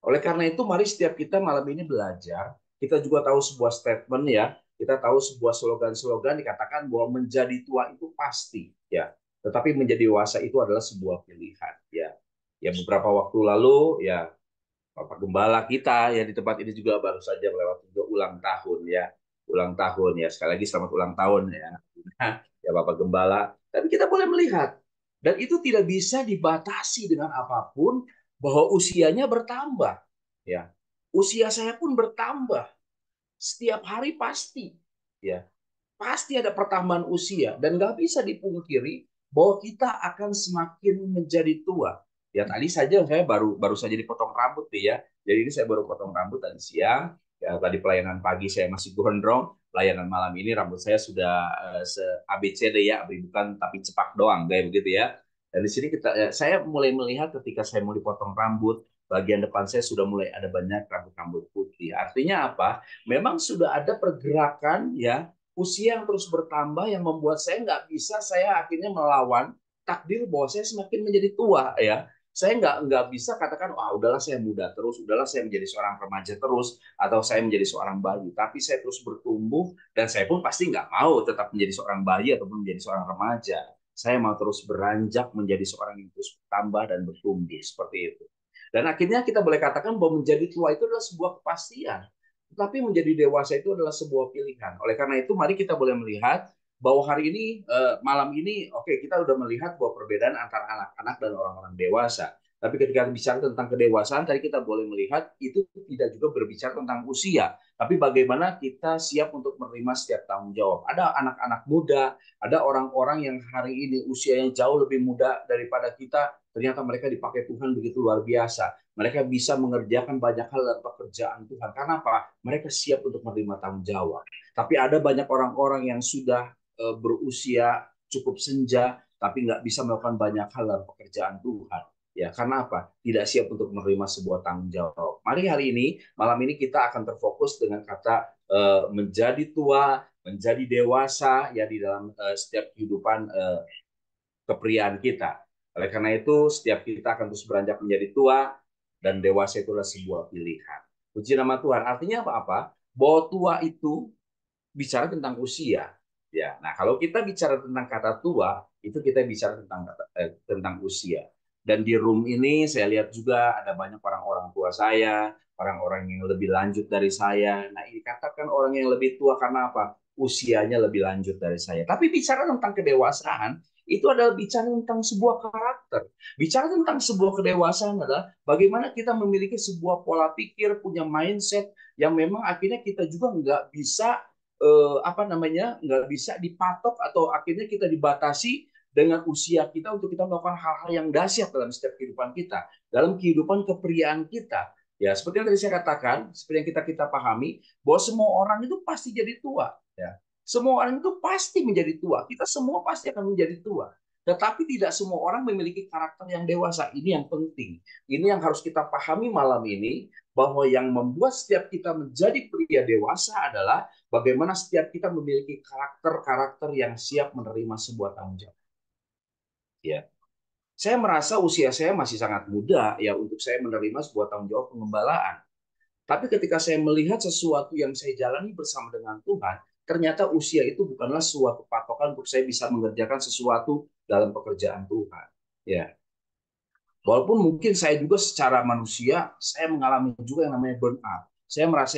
Oleh karena itu, mari setiap kita malam ini belajar. Kita juga tahu sebuah statement ya. Kita tahu sebuah slogan-slogan dikatakan bahwa menjadi tua itu pasti ya. Tetapi menjadi dewasa itu adalah sebuah pilihan ya. Ya beberapa waktu lalu ya Bapak Gembala kita ya di tempat ini juga baru saja melewati juga ulang tahun ya. Ulang tahun ya. Sekali lagi selamat ulang tahun ya. Ya Bapak Gembala. Tapi kita boleh melihat dan itu tidak bisa dibatasi dengan apapun bahwa usianya bertambah ya. Usia saya pun bertambah setiap hari pasti ya. Pasti ada pertambahan usia dan nggak bisa dipungkiri bahwa kita akan semakin menjadi tua. Ya tadi saja saya baru baru saja dipotong rambut nih ya. Jadi ini saya baru potong rambut tadi siang. Ya tadi pelayanan pagi saya masih gondrong. Pelayanan malam ini rambut saya sudah se ABCD ya, bukan tapi cepak doang kayak begitu ya. Dan di sini saya mulai melihat ketika saya mau dipotong rambut, bagian depan saya sudah mulai ada banyak rambut-rambut putih. Artinya apa? Memang sudah ada pergerakan ya usia yang terus bertambah yang membuat saya nggak bisa saya akhirnya melawan takdir bahwa saya semakin menjadi tua ya. Saya nggak bisa katakan wah udahlah saya muda terus, udahlah saya menjadi seorang remaja terus, atau saya menjadi seorang bayi. Tapi saya terus bertumbuh dan saya pun pasti nggak mau tetap menjadi seorang bayi ataupun menjadi seorang remaja. Saya mau terus beranjak menjadi seorang yang terus bertambah dan bertumbuh seperti itu. Dan akhirnya kita boleh katakan bahwa menjadi tua itu adalah sebuah kepastian. Tetapi menjadi dewasa itu adalah sebuah pilihan. Oleh karena itu, mari kita boleh melihat bahwa hari ini, malam ini, oke, kita sudah melihat bahwa perbedaan antara anak-anak dan orang-orang dewasa. Tapi ketika bicara tentang kedewasaan, tadi kita boleh melihat itu tidak juga berbicara tentang usia. Tapi bagaimana kita siap untuk menerima setiap tanggung jawab. Ada anak-anak muda, ada orang-orang yang hari ini usianya jauh lebih muda daripada kita, ternyata mereka dipakai Tuhan begitu luar biasa. Mereka bisa mengerjakan banyak hal dalam pekerjaan Tuhan. Karena apa? Mereka siap untuk menerima tanggung jawab. Tapi ada banyak orang-orang yang sudah berusia cukup senja, tapi nggak bisa melakukan banyak hal dalam pekerjaan Tuhan. Ya, karena apa? Tidak siap untuk menerima sebuah tanggung jawab. Mari hari ini, malam ini kita akan terfokus dengan kata menjadi tua, menjadi dewasa ya di dalam setiap kehidupan kepriaan kita. Oleh karena itu, setiap kita akan terus beranjak menjadi tua dan dewasa itu adalah sebuah pilihan. Puji nama Tuhan. Artinya apa-apa? Bahwa tua itu bicara tentang usia. Ya, nah kalau kita bicara tentang kata tua, itu kita bicara tentang usia. Dan di room ini saya lihat juga ada banyak orang-orang tua saya, orang-orang yang lebih lanjut dari saya. Nah, ini katakan orang yang lebih tua karena apa? Usianya lebih lanjut dari saya. Tapi bicara tentang kedewasaan, itu adalah bicara tentang sebuah karakter. Bicara tentang sebuah kedewasaan adalah bagaimana kita memiliki sebuah pola pikir, punya mindset yang memang akhirnya kita juga nggak bisa nggak bisa dipatok atau akhirnya kita dibatasi dengan usia kita untuk kita melakukan hal-hal yang dahsyat dalam setiap kehidupan kita, dalam kehidupan kepriaan kita. Ya, seperti yang tadi saya katakan, seperti yang kita pahami, bahwa semua orang itu pasti jadi tua. Ya. Semua orang itu pasti menjadi tua. Kita semua pasti akan menjadi tua. Tetapi tidak semua orang memiliki karakter yang dewasa. Ini yang penting. Ini yang harus kita pahami malam ini, bahwa yang membuat setiap kita menjadi pria dewasa adalah bagaimana setiap kita memiliki karakter-karakter yang siap menerima sebuah tanggung jawab. Ya, saya merasa usia saya masih sangat muda ya untuk saya menerima sebuah tanggung jawab pengembalaan. Tapi ketika saya melihat sesuatu yang saya jalani bersama dengan Tuhan, ternyata usia itu bukanlah suatu patokan untuk saya bisa mengerjakan sesuatu dalam pekerjaan Tuhan. Ya, walaupun mungkin saya juga secara manusia, saya mengalami juga yang namanya burnout. Saya merasa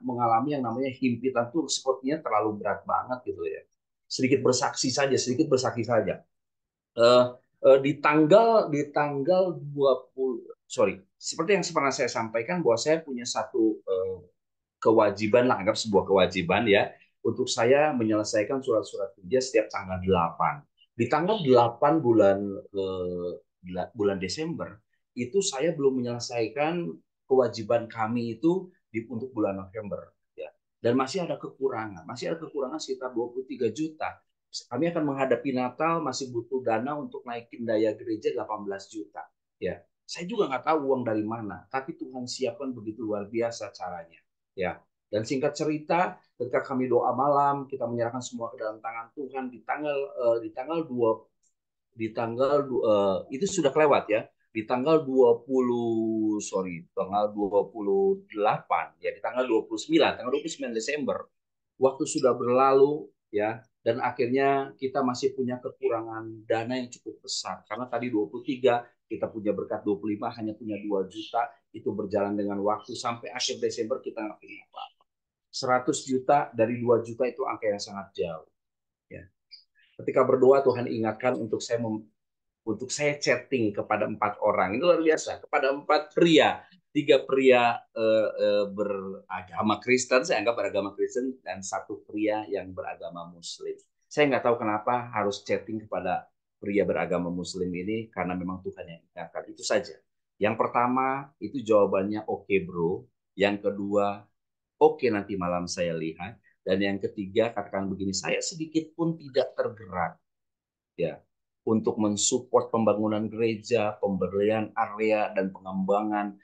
mengalami yang namanya himpitan tuh sepertinya terlalu berat banget gitu ya. Sedikit bersaksi saja. Eh, di tanggal 20, sorry, seperti yang pernah saya sampaikan bahwa saya punya satu kewajiban lah, anggap sebuah kewajiban ya, untuk saya menyelesaikan surat-surat kerja setiap tanggal 8. Di tanggal 8 bulan Desember, itu saya belum menyelesaikan kewajiban kami itu untuk bulan November, ya. Dan masih ada kekurangan sekitar 23 juta. Kami akan menghadapi Natal, masih butuh dana untuk naikin daya gereja 18 juta. Ya, saya juga nggak tahu uang dari mana, tapi Tuhan siapkan begitu luar biasa caranya. Ya, dan singkat cerita, ketika kami doa malam, kita menyerahkan semua ke dalam tangan Tuhan di tanggal 2 itu sudah kelewat ya. Di tanggal 28 ya, di tanggal 29 Desember, waktu sudah berlalu ya, dan akhirnya kita masih punya kekurangan dana yang cukup besar karena tadi 23 kita punya berkat 25 hanya punya 2 juta. Itu berjalan dengan waktu sampai akhir Desember kita nggak punya apa-apa. 100 juta dari 2 juta itu angka yang sangat jauh ya. Ketika berdoa Tuhan ingatkan untuk saya chatting kepada 4 orang, itu luar biasa, kepada 4 pria, 3 pria beragama Kristen, saya anggap beragama Kristen, dan 1 pria yang beragama Muslim. Saya nggak tahu kenapa harus chatting kepada pria beragama Muslim ini, karena memang Tuhan yang ingatkan, itu saja. Yang pertama, itu jawabannya oke bro. Yang kedua, oke nanti malam saya lihat. Dan yang ketiga, katakan begini, saya sedikit pun tidak tergerak ya untuk mensupport pembangunan gereja, pemberian area dan pengembangan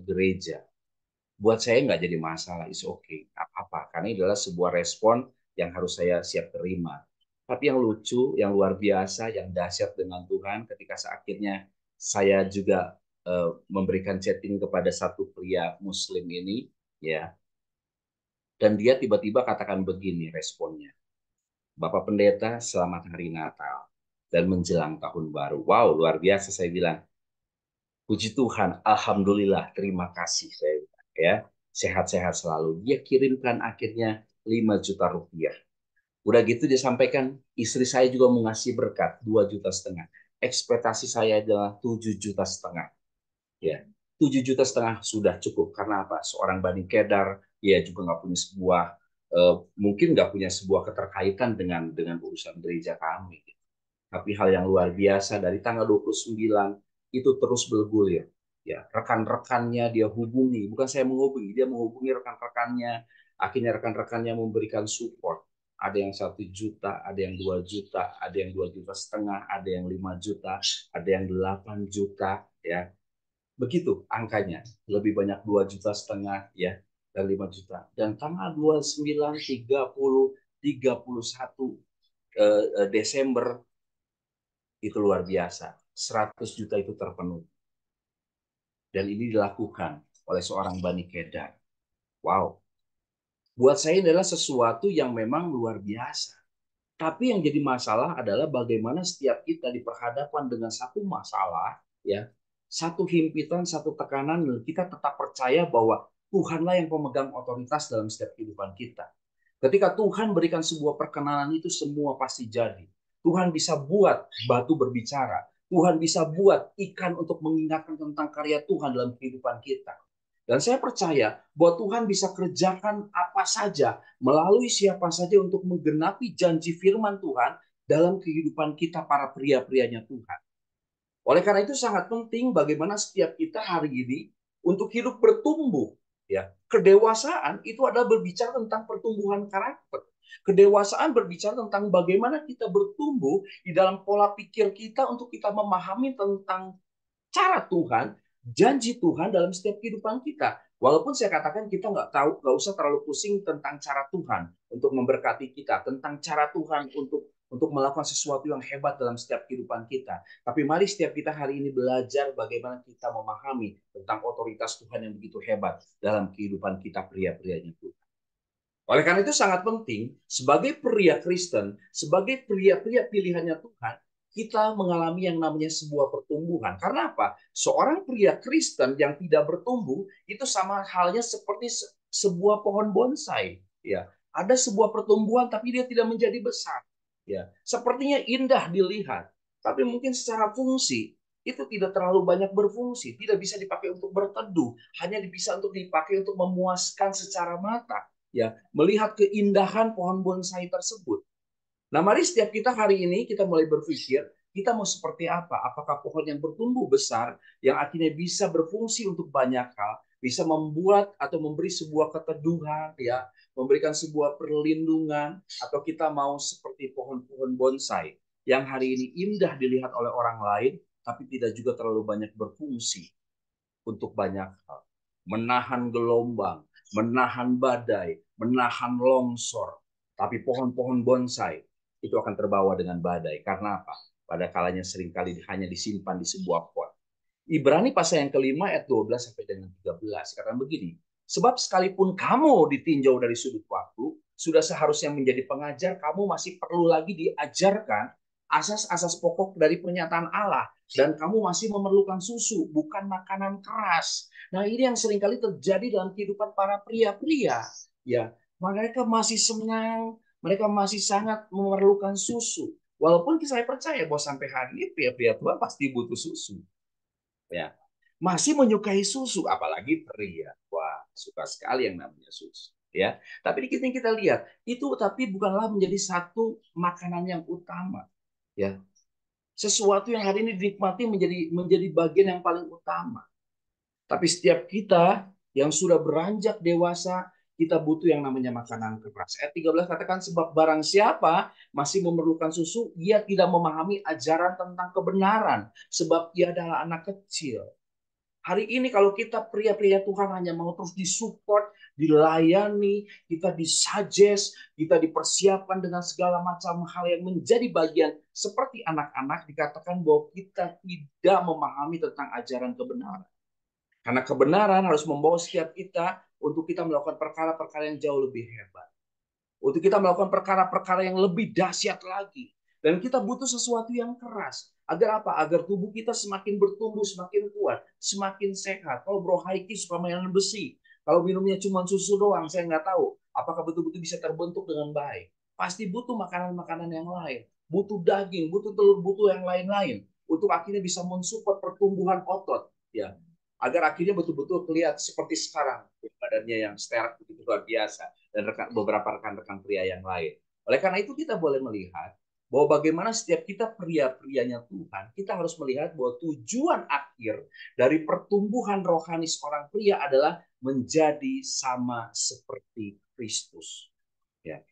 gereja. Buat saya nggak jadi masalah, is okay, apa-apa, karena ini adalah sebuah respon yang harus saya siap terima. Tapi yang lucu, yang luar biasa, yang dahsyat dengan Tuhan, ketika akhirnya saya juga memberikan chatting kepada 1 pria Muslim ini, ya, dan dia tiba-tiba katakan begini responnya. Bapak Pendeta, selamat hari Natal dan menjelang tahun baru. Wow, luar biasa, saya bilang. Puji Tuhan, alhamdulillah, terima kasih saya bilang, ya. Sehat-sehat selalu. Dia kirimkan akhirnya 5 juta rupiah. Udah gitu dia sampaikan, istri saya juga mau ngasih berkat 2,5 juta. Ekspektasi saya adalah 7,5 juta. Ya, 7,5 juta sudah cukup. Karena apa? Seorang Bani Kedar, dia juga nggak punya mungkin nggak punya sebuah keterkaitan dengan urusan gereja kami. Tapi hal yang luar biasa, dari tanggal 29 itu terus bergulir. Ya, rekan-rekannya dia hubungi, bukan saya menghubungi, dia menghubungi rekan-rekannya. Akhirnya rekan-rekannya memberikan support. Ada yang 1 juta, ada yang 2 juta, ada yang 2,5 juta, ada yang 5 juta, ada yang 8 juta, ya. Begitu angkanya, lebih banyak 2,5 juta ya, dan 5 juta. Dan tanggal 29, 30, 31 Desember itu luar biasa. 100 juta itu terpenuhi. Dan ini dilakukan oleh seorang Bani Kedar. Wow. Buat saya ini adalah sesuatu yang memang luar biasa. Tapi yang jadi masalah adalah bagaimana setiap kita diperhadapkan dengan satu masalah, ya, satu himpitan, satu tekanan, dan kita tetap percaya bahwa Tuhanlah yang pemegang otoritas dalam setiap kehidupan kita. Ketika Tuhan berikan sebuah perkenanan, itu semua pasti jadi. Tuhan bisa buat batu berbicara. Tuhan bisa buat ikan untuk mengingatkan tentang karya Tuhan dalam kehidupan kita. Dan saya percaya bahwa Tuhan bisa kerjakan apa saja, melalui siapa saja untuk menggenapi janji firman Tuhan dalam kehidupan kita para pria-prianya Tuhan. Oleh karena itu sangat penting bagaimana setiap kita hari ini untuk hidup bertumbuh. Ya, kedewasaan itu adalah berbicara tentang pertumbuhan karakter. Kedewasaan berbicara tentang bagaimana kita bertumbuh di dalam pola pikir kita untuk kita memahami tentang cara Tuhan, janji Tuhan dalam setiap kehidupan kita. Walaupun saya katakan kita nggak usah terlalu pusing tentang cara Tuhan untuk memberkati kita, tentang cara Tuhan untuk melakukan sesuatu yang hebat dalam setiap kehidupan kita. Tapi mari setiap kita hari ini belajar bagaimana kita memahami tentang otoritas Tuhan yang begitu hebat dalam kehidupan kita pria-prianya Tuhan. Oleh karena itu sangat penting sebagai pria Kristen, sebagai pria-pria pilihannya Tuhan, kita mengalami yang namanya sebuah pertumbuhan. Karena apa? Seorang pria Kristen yang tidak bertumbuh itu sama halnya seperti sebuah pohon bonsai. Ya, ada sebuah pertumbuhan tapi dia tidak menjadi besar. Ya, sepertinya indah dilihat, tapi mungkin secara fungsi itu tidak terlalu banyak berfungsi, tidak bisa dipakai untuk berteduh, hanya bisa untuk dipakai untuk memuaskan secara mata. Ya, melihat keindahan pohon bonsai tersebut. Nah, mari setiap kita hari ini kita mulai berpikir, kita mau seperti apa? Apakah pohon yang bertumbuh besar, yang akhirnya bisa berfungsi untuk banyak hal, bisa membuat atau memberi sebuah keteduhan, ya, memberikan sebuah perlindungan, atau kita mau seperti pohon-pohon bonsai yang hari ini indah dilihat oleh orang lain, tapi tidak juga terlalu banyak berfungsi untuk banyak hal. Menahan gelombang, menahan badai, menahan longsor. Tapi pohon-pohon bonsai itu akan terbawa dengan badai. Karena apa? Pada kalanya seringkali hanya disimpan di sebuah pot. Ibrani pasal yang kelima ayat 12 sampai dengan 13. Karena begini, sebab sekalipun kamu ditinjau dari sudut waktu, sudah seharusnya menjadi pengajar, kamu masih perlu lagi diajarkan asas-asas pokok dari pernyataan Allah. Dan kamu masih memerlukan susu, bukan makanan keras. Nah, ini yang seringkali terjadi dalam kehidupan para pria-pria. Ya, mereka masih senang, mereka masih sangat memerlukan susu. Walaupun saya percaya bahwa sampai hari ini pria-pria tua pasti butuh susu. Ya, masih menyukai susu, apalagi pria. Wah, suka sekali yang namanya susu. Ya, tapi kita lihat itu, tapi bukanlah menjadi satu makanan yang utama. Ya, sesuatu yang hari ini dinikmati menjadi bagian yang paling utama. Tapi setiap kita yang sudah beranjak dewasa, kita butuh yang namanya makanan keras. Ayat 13 katakan, sebab barang siapa masih memerlukan susu, ia tidak memahami ajaran tentang kebenaran, sebab ia adalah anak kecil. Hari ini kalau kita pria-pria Tuhan hanya mau terus disupport, dilayani, kita disuggest, kita dipersiapkan dengan segala macam hal yang menjadi bagian seperti anak-anak, dikatakan bahwa kita tidak memahami tentang ajaran kebenaran. Karena kebenaran harus membawa setiap kita untuk kita melakukan perkara-perkara yang jauh lebih hebat. Untuk kita melakukan perkara-perkara yang lebih dahsyat lagi. Dan kita butuh sesuatu yang keras. Agar apa? Agar tubuh kita semakin bertumbuh, semakin kuat, semakin sehat. Kalau Bro Haiki suka mainan besi, kalau minumnya cuma susu doang, saya nggak tahu apakah betul-betul bisa terbentuk dengan baik. Pasti butuh makanan-makanan yang lain. Butuh daging, butuh telur, butuh yang lain-lain. Untuk akhirnya bisa mensupport pertumbuhan otot. Ya, agar akhirnya betul-betul kelihatan seperti sekarang. Badannya yang steril begitu luar biasa. Dan beberapa rekan-rekan pria yang lain. Oleh karena itu kita boleh melihat bahwa bagaimana setiap kita pria-prianya Tuhan, kita harus melihat bahwa tujuan akhir dari pertumbuhan rohani seorang pria adalah menjadi sama seperti Kristus. Ya.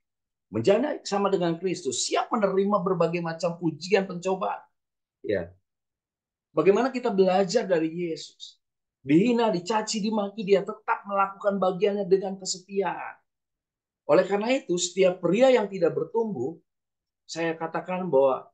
Menjadi sama dengan Kristus, siap menerima berbagai macam ujian pencobaan. Ya. Bagaimana kita belajar dari Yesus? Dihina, dicaci, dimaki, dia tetap melakukan bagiannya dengan kesetiaan. Oleh karena itu, setiap pria yang tidak bertumbuh, saya katakan bahwa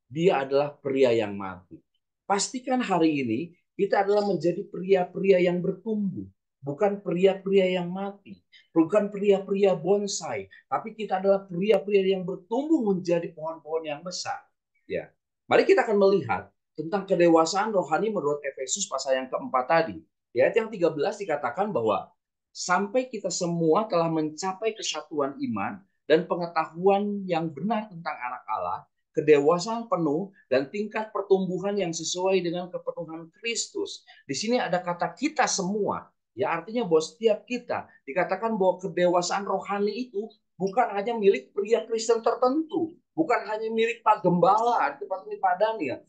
dia adalah pria yang mati. Pastikan hari ini kita adalah menjadi pria-pria yang bertumbuh. Bukan pria-pria yang mati. Bukan pria-pria bonsai. Tapi kita adalah pria-pria yang bertumbuh menjadi pohon-pohon yang besar. Ya. Mari kita akan melihat tentang kedewasaan rohani menurut Efesus pasal yang keempat tadi. Di ayat yang 13 dikatakan bahwa sampai kita semua telah mencapai kesatuan iman dan pengetahuan yang benar tentang anak Allah, kedewasaan penuh dan tingkat pertumbuhan yang sesuai dengan kepenuhan Kristus. Di sini ada kata kita semua. Ya, artinya bahwa setiap kita dikatakan bahwa kedewasaan rohani itu bukan hanya milik pria Kristen tertentu, bukan hanya milik Pak Gembala, tempat ini Pak Daniel,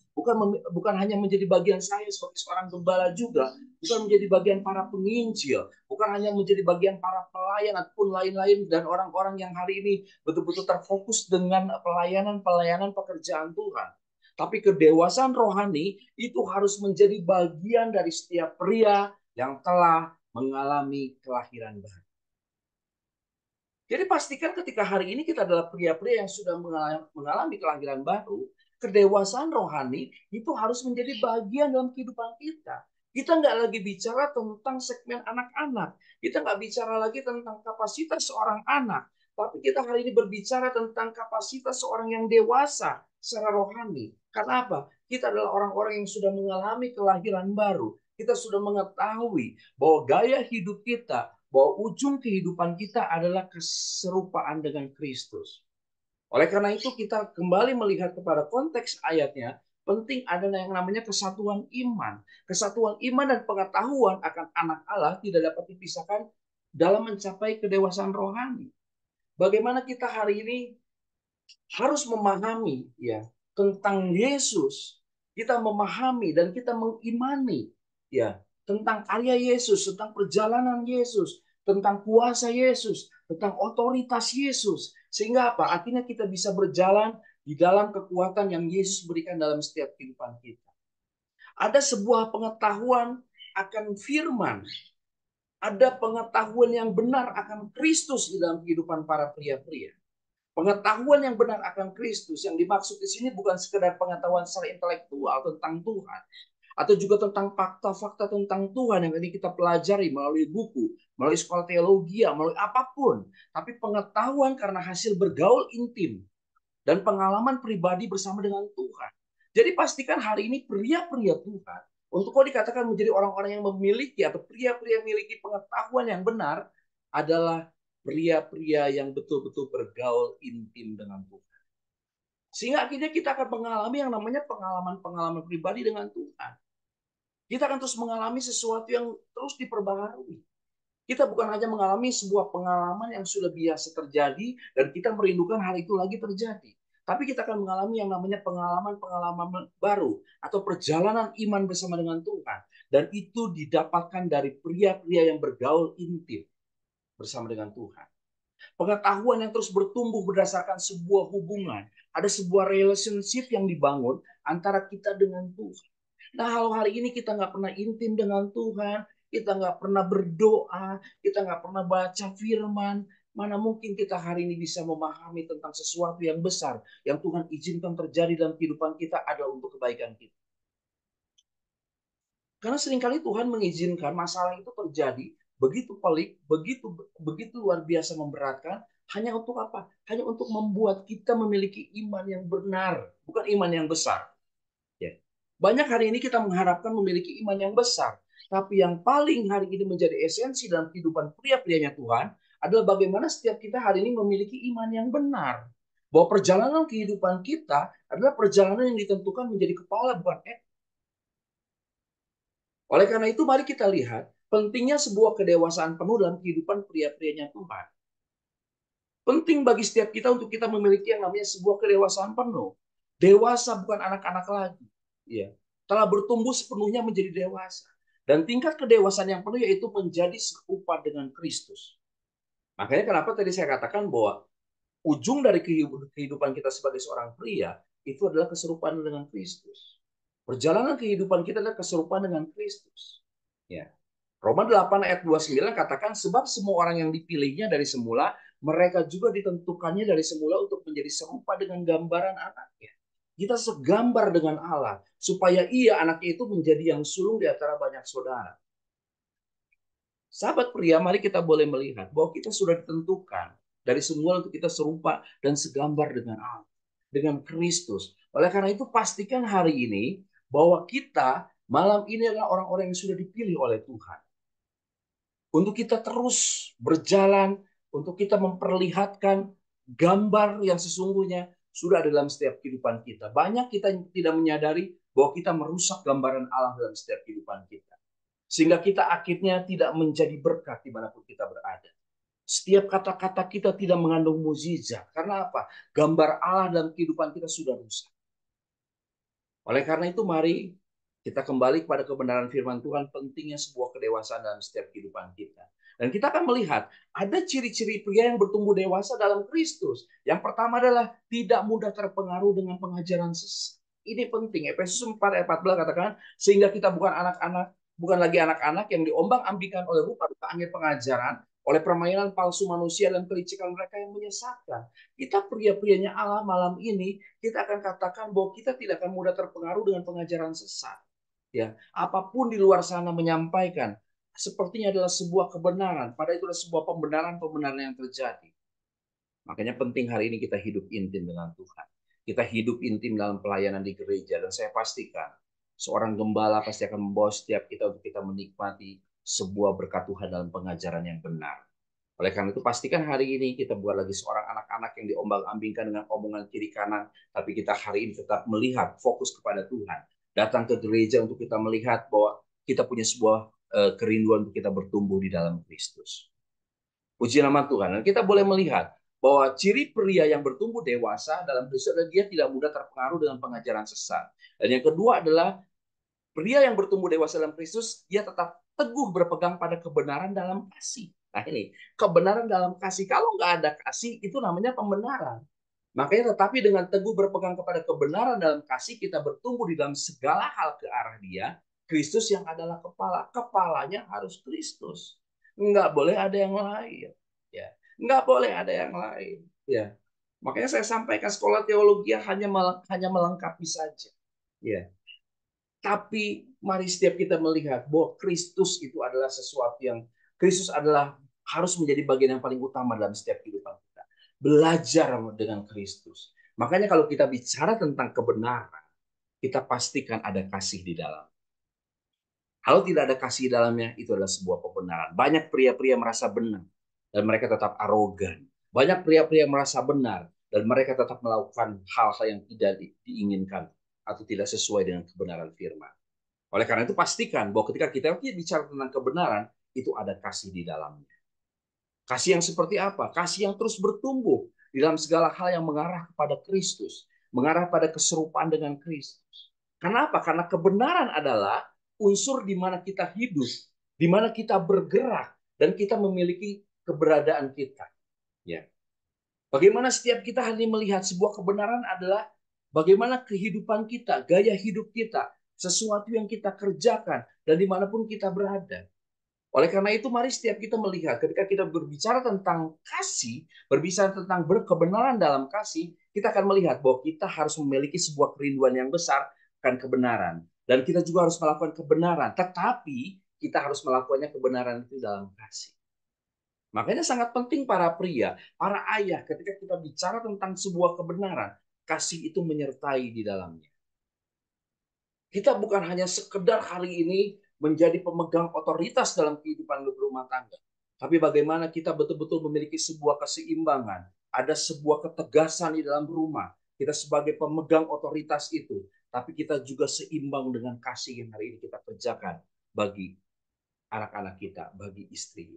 bukan hanya menjadi bagian saya sebagai seorang gembala juga, bukan menjadi bagian para penginjil, bukan hanya menjadi bagian para pelayan ataupun lain-lain dan orang-orang yang hari ini betul-betul terfokus dengan pelayanan pekerjaan Tuhan. Tapi kedewasaan rohani itu harus menjadi bagian dari setiap pria yang telah mengalami kelahiran baru. Jadi pastikan ketika hari ini kita adalah pria-pria yang sudah mengalami kelahiran baru, kedewasaan rohani itu harus menjadi bagian dalam kehidupan kita. Kita nggak lagi bicara tentang segmen anak-anak. Kita nggak bicara lagi tentang kapasitas seorang anak. Tapi kita hari ini berbicara tentang kapasitas seorang yang dewasa secara rohani. Karena apa? Kita adalah orang-orang yang sudah mengalami kelahiran baru. Kita sudah mengetahui bahwa gaya hidup kita, bahwa ujung kehidupan kita adalah keserupaan dengan Kristus. Oleh karena itu kita kembali melihat kepada konteks ayatnya, penting adalah yang namanya kesatuan iman. Kesatuan iman dan pengetahuan akan anak Allah tidak dapat dipisahkan dalam mencapai kedewasaan rohani. Bagaimana kita hari ini harus memahami ya tentang Yesus, kita memahami dan kita mengimani ya tentang karya Yesus, tentang perjalanan Yesus, tentang kuasa Yesus, tentang otoritas Yesus. Sehingga apa? Akhirnya kita bisa berjalan di dalam kekuatan yang Yesus berikan dalam setiap kehidupan kita. Ada sebuah pengetahuan akan firman. Ada pengetahuan yang benar akan Kristus di dalam kehidupan para pria-pria. Pengetahuan yang benar akan Kristus yang dimaksud di sini bukan sekedar pengetahuan secara intelektual tentang Tuhan, atau juga tentang fakta-fakta tentang Tuhan yang ini kita pelajari melalui buku, melalui sekolah teologi, melalui apapun. Tapi pengetahuan karena hasil bergaul intim dan pengalaman pribadi bersama dengan Tuhan. Jadi pastikan hari ini pria-pria Tuhan, untuk kau dikatakan menjadi orang-orang yang memiliki atau pria-pria memiliki pengetahuan yang benar, adalah pria-pria yang betul-betul bergaul intim dengan Tuhan. Sehingga akhirnya kita akan mengalami yang namanya pengalaman-pengalaman pribadi dengan Tuhan. Kita akan terus mengalami sesuatu yang terus diperbaharui. Kita bukan hanya mengalami sebuah pengalaman yang sudah biasa terjadi dan kita merindukan hal itu lagi terjadi. Tapi kita akan mengalami yang namanya pengalaman-pengalaman baru atau perjalanan iman bersama dengan Tuhan. Dan itu didapatkan dari pria-pria yang bergaul intim bersama dengan Tuhan. Pengetahuan yang terus bertumbuh berdasarkan sebuah hubungan. Ada sebuah relationship yang dibangun antara kita dengan Tuhan. Nah, hari ini kita nggak pernah intim dengan Tuhan, kita nggak pernah berdoa, kita nggak pernah baca firman. Mana mungkin kita hari ini bisa memahami tentang sesuatu yang besar yang Tuhan izinkan terjadi dalam kehidupan kita adalah untuk kebaikan kita. Karena seringkali Tuhan mengizinkan masalah itu terjadi begitu pelik, begitu luar biasa memberatkan, hanya untuk apa? Hanya untuk membuat kita memiliki iman yang benar, bukan iman yang besar. Ya. Banyak hari ini kita mengharapkan memiliki iman yang besar. Tapi yang paling hari ini menjadi esensi dalam kehidupan pria-prianya Tuhan adalah bagaimana setiap kita hari ini memiliki iman yang benar. Bahwa perjalanan kehidupan kita adalah perjalanan yang ditentukan menjadi kepala bukan ekor. Oleh karena itu mari kita lihat pentingnya sebuah kedewasaan penuh dalam kehidupan pria-prianya Tuhan. Penting bagi setiap kita untuk kita memiliki yang namanya sebuah kedewasaan penuh. Dewasa bukan anak-anak lagi. Ya, telah bertumbuh sepenuhnya menjadi dewasa. Dan tingkat kedewasaan yang penuh yaitu menjadi serupa dengan Kristus. Makanya kenapa tadi saya katakan bahwa ujung dari kehidupan kita sebagai seorang pria itu adalah keserupaan dengan Kristus. Perjalanan kehidupan kita adalah keserupaan dengan Kristus. Ya. Roma 8 ayat 29 katakan sebab semua orang yang dipilihnya dari semula, mereka juga ditentukannya dari semula untuk menjadi serupa dengan gambaran anaknya. Kita segambar dengan Allah supaya ia anaknya itu menjadi yang sulung di antara banyak saudara. Sahabat pria, mari kita boleh melihat bahwa kita sudah ditentukan dari semula untuk kita serupa dan segambar dengan Allah, dengan Kristus. Oleh karena itu pastikan hari ini bahwa kita malam ini adalah orang-orang yang sudah dipilih oleh Tuhan. Untuk kita terus berjalan, untuk kita memperlihatkan gambar yang sesungguhnya sudah ada dalam setiap kehidupan kita. Banyak kita yang tidak menyadari bahwa kita merusak gambaran Allah dalam setiap kehidupan kita. Sehingga kita akhirnya tidak menjadi berkat dimanapun kita berada. Setiap kata-kata kita tidak mengandung mukjizat. Karena apa? Gambar Allah dalam kehidupan kita sudah rusak. Oleh karena itu mari kita kembali kepada kebenaran firman Tuhan, pentingnya sebuah kedewasaan dalam setiap kehidupan kita. Dan kita akan melihat ada ciri-ciri pria yang bertumbuh dewasa dalam Kristus. Yang pertama adalah tidak mudah terpengaruh dengan pengajaran sesat. Ini penting. Efesus 4 ayat 14 katakan, sehingga kita bukan anak-anak, bukan lagi anak-anak yang diombang-ambingkan oleh rupa-rupa angin pengajaran, oleh permainan palsu manusia dan kelicikan mereka yang menyesatkan. Kita pria-prianya Allah malam ini, kita akan katakan bahwa kita tidak akan mudah terpengaruh dengan pengajaran sesat. Ya, apapun di luar sana menyampaikan, sepertinya adalah sebuah kebenaran. Padahal itu adalah sebuah pembenaran-pembenaran yang terjadi. Makanya penting hari ini kita hidup intim dengan Tuhan. Kita hidup intim dalam pelayanan di gereja. Dan saya pastikan, seorang gembala pasti akan membawa setiap kita untuk kita menikmati sebuah berkat Tuhan dalam pengajaran yang benar. Oleh karena itu pastikan hari ini kita bukan lagi seorang anak-anak yang diombang-ambingkan dengan omongan kiri kanan, tapi kita hari ini tetap melihat fokus kepada Tuhan. Datang ke gereja untuk kita melihat bahwa kita punya sebuah kerinduan untuk kita bertumbuh di dalam Kristus. Puji nama Tuhan. Dan kita boleh melihat bahwa ciri pria yang bertumbuh dewasa dalam Kristus adalah dia tidak mudah terpengaruh dengan pengajaran sesat. Dan yang kedua adalah Pria yang bertumbuh dewasa dalam Kristus, dia tetap teguh berpegang pada kebenaran dalam kasih. Nah ini, kebenaran dalam kasih. Kalau nggak ada kasih, itu namanya pembenaran. Makanya tetapi dengan teguh berpegang kepada kebenaran dalam kasih, kita bertumbuh di dalam segala hal ke arah dia. Kristus yang adalah kepala. Kepalanya harus Kristus. Nggak boleh ada yang lain. Ya, nggak boleh ada yang lain. Ya, makanya saya sampaikan sekolah teologi hanya melengkapi saja. Ya, tapi mari setiap kita melihat bahwa Kristus itu adalah sesuatu yang Kristus adalah harus menjadi bagian yang paling utama dalam setiap kehidupan kita. Belajar dengan Kristus. Makanya kalau kita bicara tentang kebenaran, kita pastikan ada kasih di dalam. Kalau tidak ada kasih di dalamnya, itu adalah sebuah kebenaran. Banyak pria-pria merasa benar dan mereka tetap arogan. Banyak pria-pria merasa benar dan mereka tetap melakukan hal-hal yang tidak diinginkan atau tidak sesuai dengan kebenaran firman. Oleh karena itu pastikan bahwa ketika kita bicara tentang kebenaran, itu ada kasih di dalamnya. Kasih yang seperti apa? Kasih yang terus bertumbuh di dalam segala hal yang mengarah kepada Kristus, mengarah pada keserupaan dengan Kristus. Kenapa? Karena kebenaran adalah unsur di mana kita hidup, di mana kita bergerak, dan kita memiliki keberadaan kita. Ya. Bagaimana setiap kita hanya melihat sebuah kebenaran adalah bagaimana kehidupan kita, gaya hidup kita, sesuatu yang kita kerjakan, dan dimanapun kita berada. Oleh karena itu, mari setiap kita melihat ketika kita berbicara tentang kasih, berbicara tentang berkebenaran dalam kasih, kita akan melihat bahwa kita harus memiliki sebuah kerinduan yang besar akan kebenaran. Dan kita juga harus melakukan kebenaran, tetapi kita harus melakukannya kebenaran itu dalam kasih. Makanya sangat penting para pria, para ayah, ketika kita bicara tentang sebuah kebenaran, kasih itu menyertai di dalamnya. Kita bukan hanya sekedar hari ini menjadi pemegang otoritas dalam kehidupan berumah tangga. Tapi bagaimana kita betul-betul memiliki sebuah keseimbangan. Ada sebuah ketegasan di dalam rumah. Kita sebagai pemegang otoritas itu. Tapi kita juga seimbang dengan kasih yang hari ini kita kerjakan bagi anak-anak kita, bagi istri.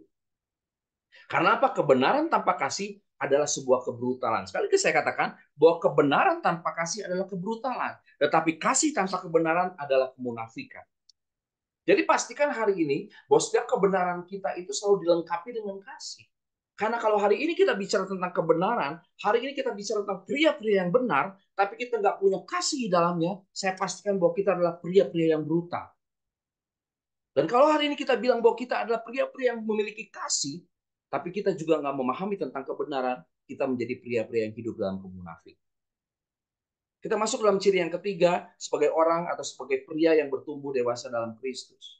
Karena apa? Kebenaran tanpa kasih adalah sebuah kebrutalan. Sekali lagi saya katakan bahwa kebenaran tanpa kasih adalah kebrutalan. Tetapi kasih tanpa kebenaran adalah kemunafikan. Jadi pastikan hari ini bahwa setiap kebenaran kita itu selalu dilengkapi dengan kasih. Karena kalau hari ini kita bicara tentang kebenaran, hari ini kita bicara tentang pria-pria yang benar, tapi kita nggak punya kasih di dalamnya, saya pastikan bahwa kita adalah pria-pria yang brutal. Dan kalau hari ini kita bilang bahwa kita adalah pria-pria yang memiliki kasih, tapi kita juga nggak memahami tentang kebenaran, kita menjadi pria-pria yang hidup dalam kemunafikan. Kita masuk dalam ciri yang ketiga, sebagai orang atau sebagai pria yang bertumbuh dewasa dalam Kristus.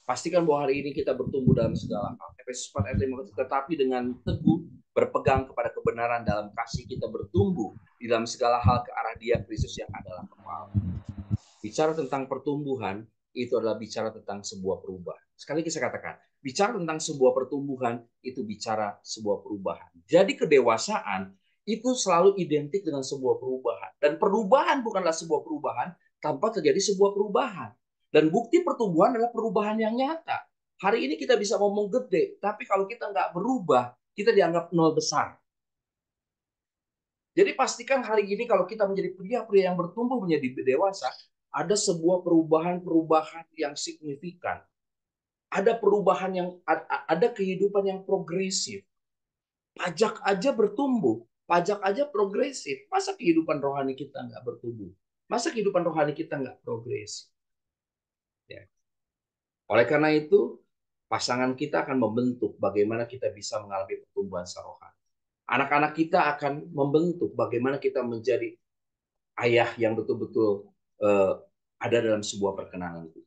Pastikan bahwa hari ini kita bertumbuh dalam segala hal. Efesus 4 ayat 5, tetapi dengan teguh berpegang kepada kebenaran dalam kasih kita bertumbuh di dalam segala hal ke arah Dia Kristus yang adalah kepala. Bicara tentang pertumbuhan, itu adalah bicara tentang sebuah perubahan. Sekali lagi saya katakan, bicara tentang sebuah pertumbuhan, itu bicara sebuah perubahan. Jadi kedewasaan itu selalu identik dengan sebuah perubahan. Dan perubahan bukanlah sebuah perubahan tanpa terjadi sebuah perubahan. Dan bukti pertumbuhan adalah perubahan yang nyata. Hari ini kita bisa ngomong gede, tapi kalau kita nggak berubah, kita dianggap nol besar. Jadi pastikan hari ini kalau kita menjadi pria-pria yang bertumbuh menjadi dewasa, ada sebuah perubahan-perubahan yang signifikan. Ada perubahan yang ada kehidupan yang progresif. Pajak aja bertumbuh, pajak aja progresif. Masa kehidupan rohani kita nggak bertumbuh? Masa kehidupan rohani kita nggak progresif? Ya. Oleh karena itu, pasangan kita akan membentuk bagaimana kita bisa mengalami pertumbuhan rohani. Anak-anak kita akan membentuk bagaimana kita menjadi ayah yang betul-betul ada dalam sebuah perkenanan itu.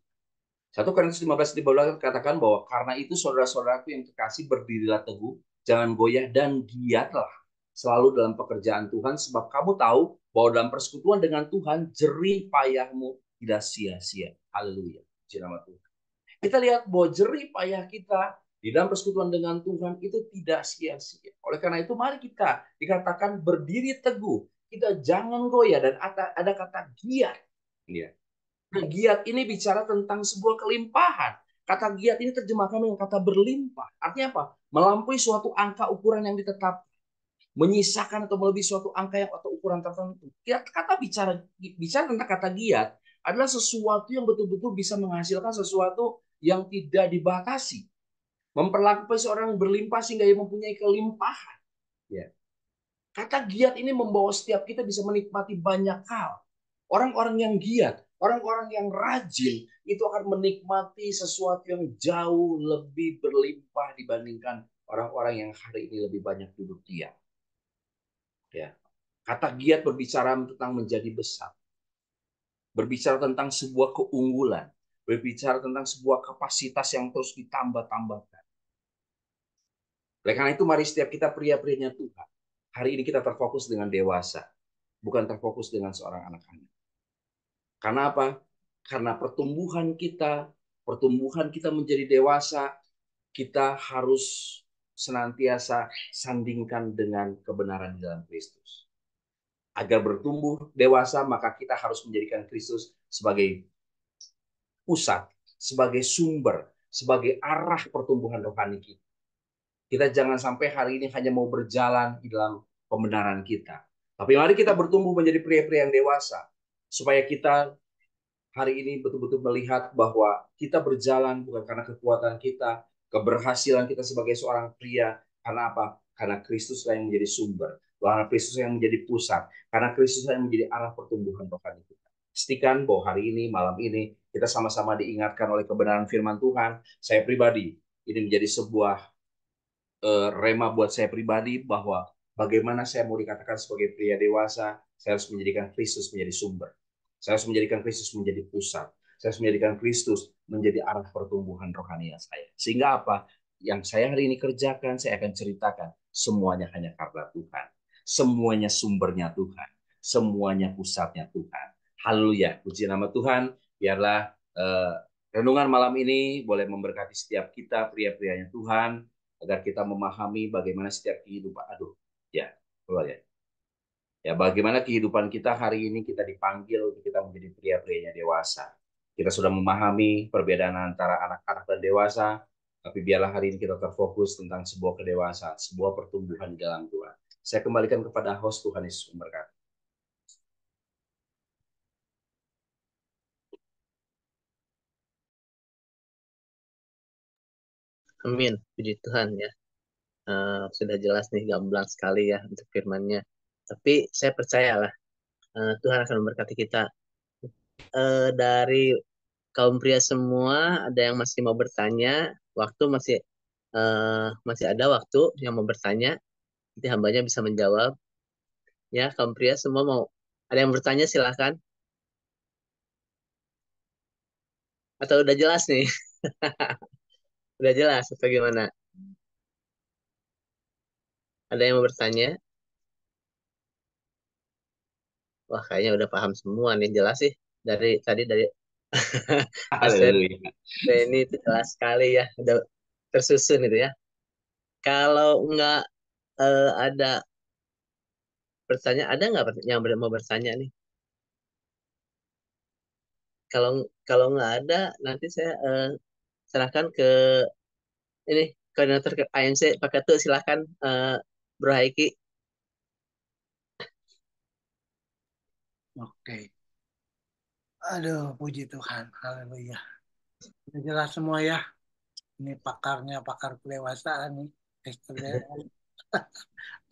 1 Korintus 15:15 katakan bahwa karena itu saudara-saudaraku yang kekasih, berdirilah teguh, jangan goyah dan giatlah selalu dalam pekerjaan Tuhan, sebab kamu tahu bahwa dalam persekutuan dengan Tuhan jerih payahmu tidak sia-sia. Haleluya. Puji nama Tuhan. Kita lihat bahwa jerih payah kita di dalam persekutuan dengan Tuhan itu tidak sia-sia. Oleh karena itu mari kita dikatakan berdiri teguh. Kita jangan goyah, dan ada kata giat. Ya. Nah, giat ini bicara tentang sebuah kelimpahan. Kata giat ini terjemahkan dengan kata berlimpah. Artinya apa? Melampaui suatu angka ukuran yang ditetapkan. Menyisakan atau melebihi suatu angka yang atau ukuran tertentu. Kata bicara tentang kata giat adalah sesuatu yang betul-betul bisa menghasilkan sesuatu yang tidak dibatasi. Memperlakukan seorang yang berlimpah sehingga ia mempunyai kelimpahan. Ya. Kata giat ini membawa setiap kita bisa menikmati banyak hal. Orang-orang yang giat, orang-orang yang rajin, itu akan menikmati sesuatu yang jauh lebih berlimpah dibandingkan orang-orang yang hari ini lebih banyak duduk diam. Ya. Kata giat berbicara tentang menjadi besar. Berbicara tentang sebuah keunggulan. Berbicara tentang sebuah kapasitas yang terus ditambah-tambahkan. Oleh karena itu, mari setiap kita pria-prianya Tuhan, hari ini kita terfokus dengan dewasa, bukan terfokus dengan seorang anak-anak. Karena apa? Karena pertumbuhan kita menjadi dewasa, kita harus senantiasa sandingkan dengan kebenaran di dalam Kristus. Agar bertumbuh dewasa, maka kita harus menjadikan Kristus sebagai pusat, sebagai sumber, sebagai arah pertumbuhan rohani kita. Kita jangan sampai hari ini hanya mau berjalan di dalam pembenaran kita. Tapi mari kita bertumbuh menjadi pria-pria yang dewasa. Supaya kita hari ini betul-betul melihat bahwa kita berjalan bukan karena kekuatan kita, keberhasilan kita sebagai seorang pria. Karena apa? Karena Kristus yang menjadi sumber. Karena Kristus yang menjadi pusat. Karena Kristus yang menjadi arah pertumbuhan rohani kita. Pastikan bahwa hari ini, malam ini, kita sama-sama diingatkan oleh kebenaran firman Tuhan. Saya pribadi, ini menjadi sebuah rema buat saya pribadi bahwa bagaimana saya mau dikatakan sebagai pria dewasa, saya harus menjadikan Kristus menjadi sumber. Saya harus menjadikan Kristus menjadi pusat. Saya harus menjadikan Kristus menjadi arah pertumbuhan rohani saya. Sehingga apa? Yang saya hari ini kerjakan, saya akan ceritakan. Semuanya hanya karena Tuhan. Semuanya sumbernya Tuhan. Semuanya pusatnya Tuhan. Haleluya. Puji nama Tuhan. Biarlah renungan malam ini boleh memberkati setiap kita, pria-prianya Tuhan, agar kita memahami bagaimana setiap kehidupan. Aduh, ya, keluar ya. Ya, bagaimana kehidupan kita hari ini kita dipanggil untuk kita menjadi pria-prianya dewasa. Kita sudah memahami perbedaan antara anak-anak dan dewasa, tapi biarlah hari ini kita terfokus tentang sebuah kedewasaan, sebuah pertumbuhan di dalam Tuhan. Saya kembalikan kepada host. Tuhan Yesus memberkati. Amin, puji Tuhan ya. Sudah jelas nih, gamblang sekali ya untuk firman-Nya. Tapi saya percayalah Tuhan akan memberkati kita. Dari kaum pria semua, ada yang masih mau bertanya, waktu masih ada waktu yang mau bertanya, nanti hambanya bisa menjawab. Ya, kaum pria semua mau ada yang bertanya silahkan. Atau udah jelas nih? Udah jelas atau gimana? Ada yang mau bertanya? Wah, kayaknya udah paham semua nih, jelas sih. Dari Mas Haleluya. Benny itu jelas sekali ya, udah tersusun itu ya. Kalau nggak ada pertanyaan, ada nggak yang mau bertanya nih? Kalau kalau nggak ada, nanti saya serahkan ke ini koordinator ke ANC Pak Ketu, silahkan Bro Haiki. Oke. Aduh, puji Tuhan. Haleluya. Udah jelas semua ya. Ini pakarnya, pakar kedewasaan nih. Pastor Dewan.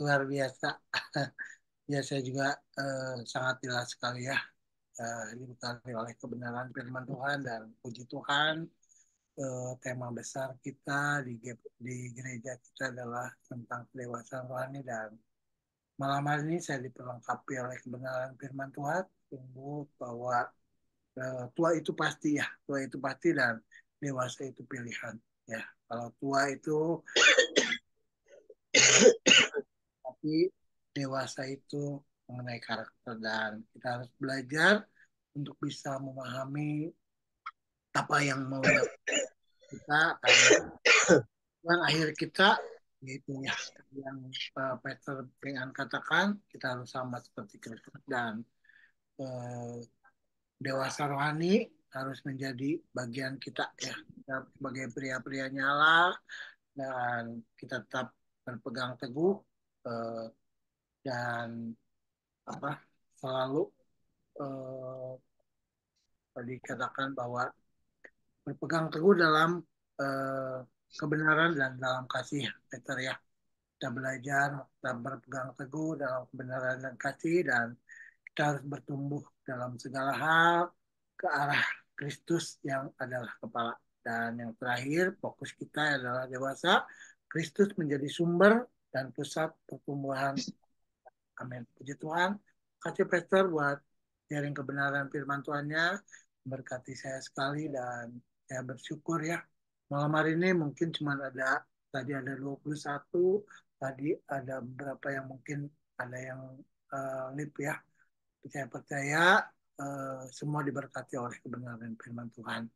Luar biasa. Ya, saya juga sangat jelas sekali ya. Dibekali oleh kebenaran firman Tuhan dan puji Tuhan. Tema besar kita di gereja kita adalah tentang kedewasaan rohani, dan malam hari ini saya diperlengkapi oleh kebenaran firman Tuhan. Tunggu bahwa tua itu pasti ya, tua itu pasti, dan dewasa itu pilihan ya. Kalau tua itu tapi dewasa itu mengenai karakter, dan kita harus belajar untuk bisa memahami apa yang mau kita, karena tujuan akhir kita yaitu ya yang Peter Pengan katakan, kita harus sama seperti Kristus, dan eh, dewasa rohani harus menjadi bagian kita ya. Kita sebagai pria-pria nyala, dan kita tetap berpegang teguh eh, dan apa selalu eh, tadi katakan bahwa berpegang teguh dalam kebenaran dan dalam kasih, Peter ya. Kita belajar, kita berpegang teguh dalam kebenaran dan kasih, dan kita harus bertumbuh dalam segala hal ke arah Kristus yang adalah kepala. Dan yang terakhir, fokus kita adalah dewasa. Kristus menjadi sumber dan pusat pertumbuhan. Amin. Puji Tuhan. Kasih Pastor buat sharing kebenaran firman Tuhannya. Berkati saya sekali dan saya bersyukur ya. Malam hari ini mungkin cuma tadi ada 21, tadi ada beberapa yang mungkin ada yang lip ya. Saya percaya semua diberkati oleh kebenaran firman Tuhan.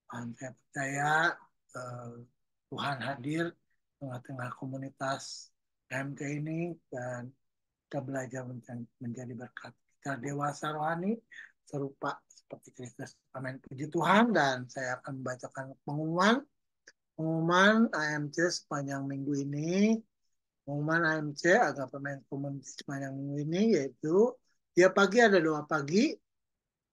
Dan saya percaya Tuhan hadir tengah-tengah komunitas MT ini, dan kita belajar menjadi berkat. Kita dewasa rohani serupa seperti Kristus. Amin. Puji Tuhan, dan saya akan membacakan pengumuman AMC sepanjang minggu ini. Pengumuman AMC agak pemain komunitas sepanjang minggu ini yaitu tiap pagi ada doa pagi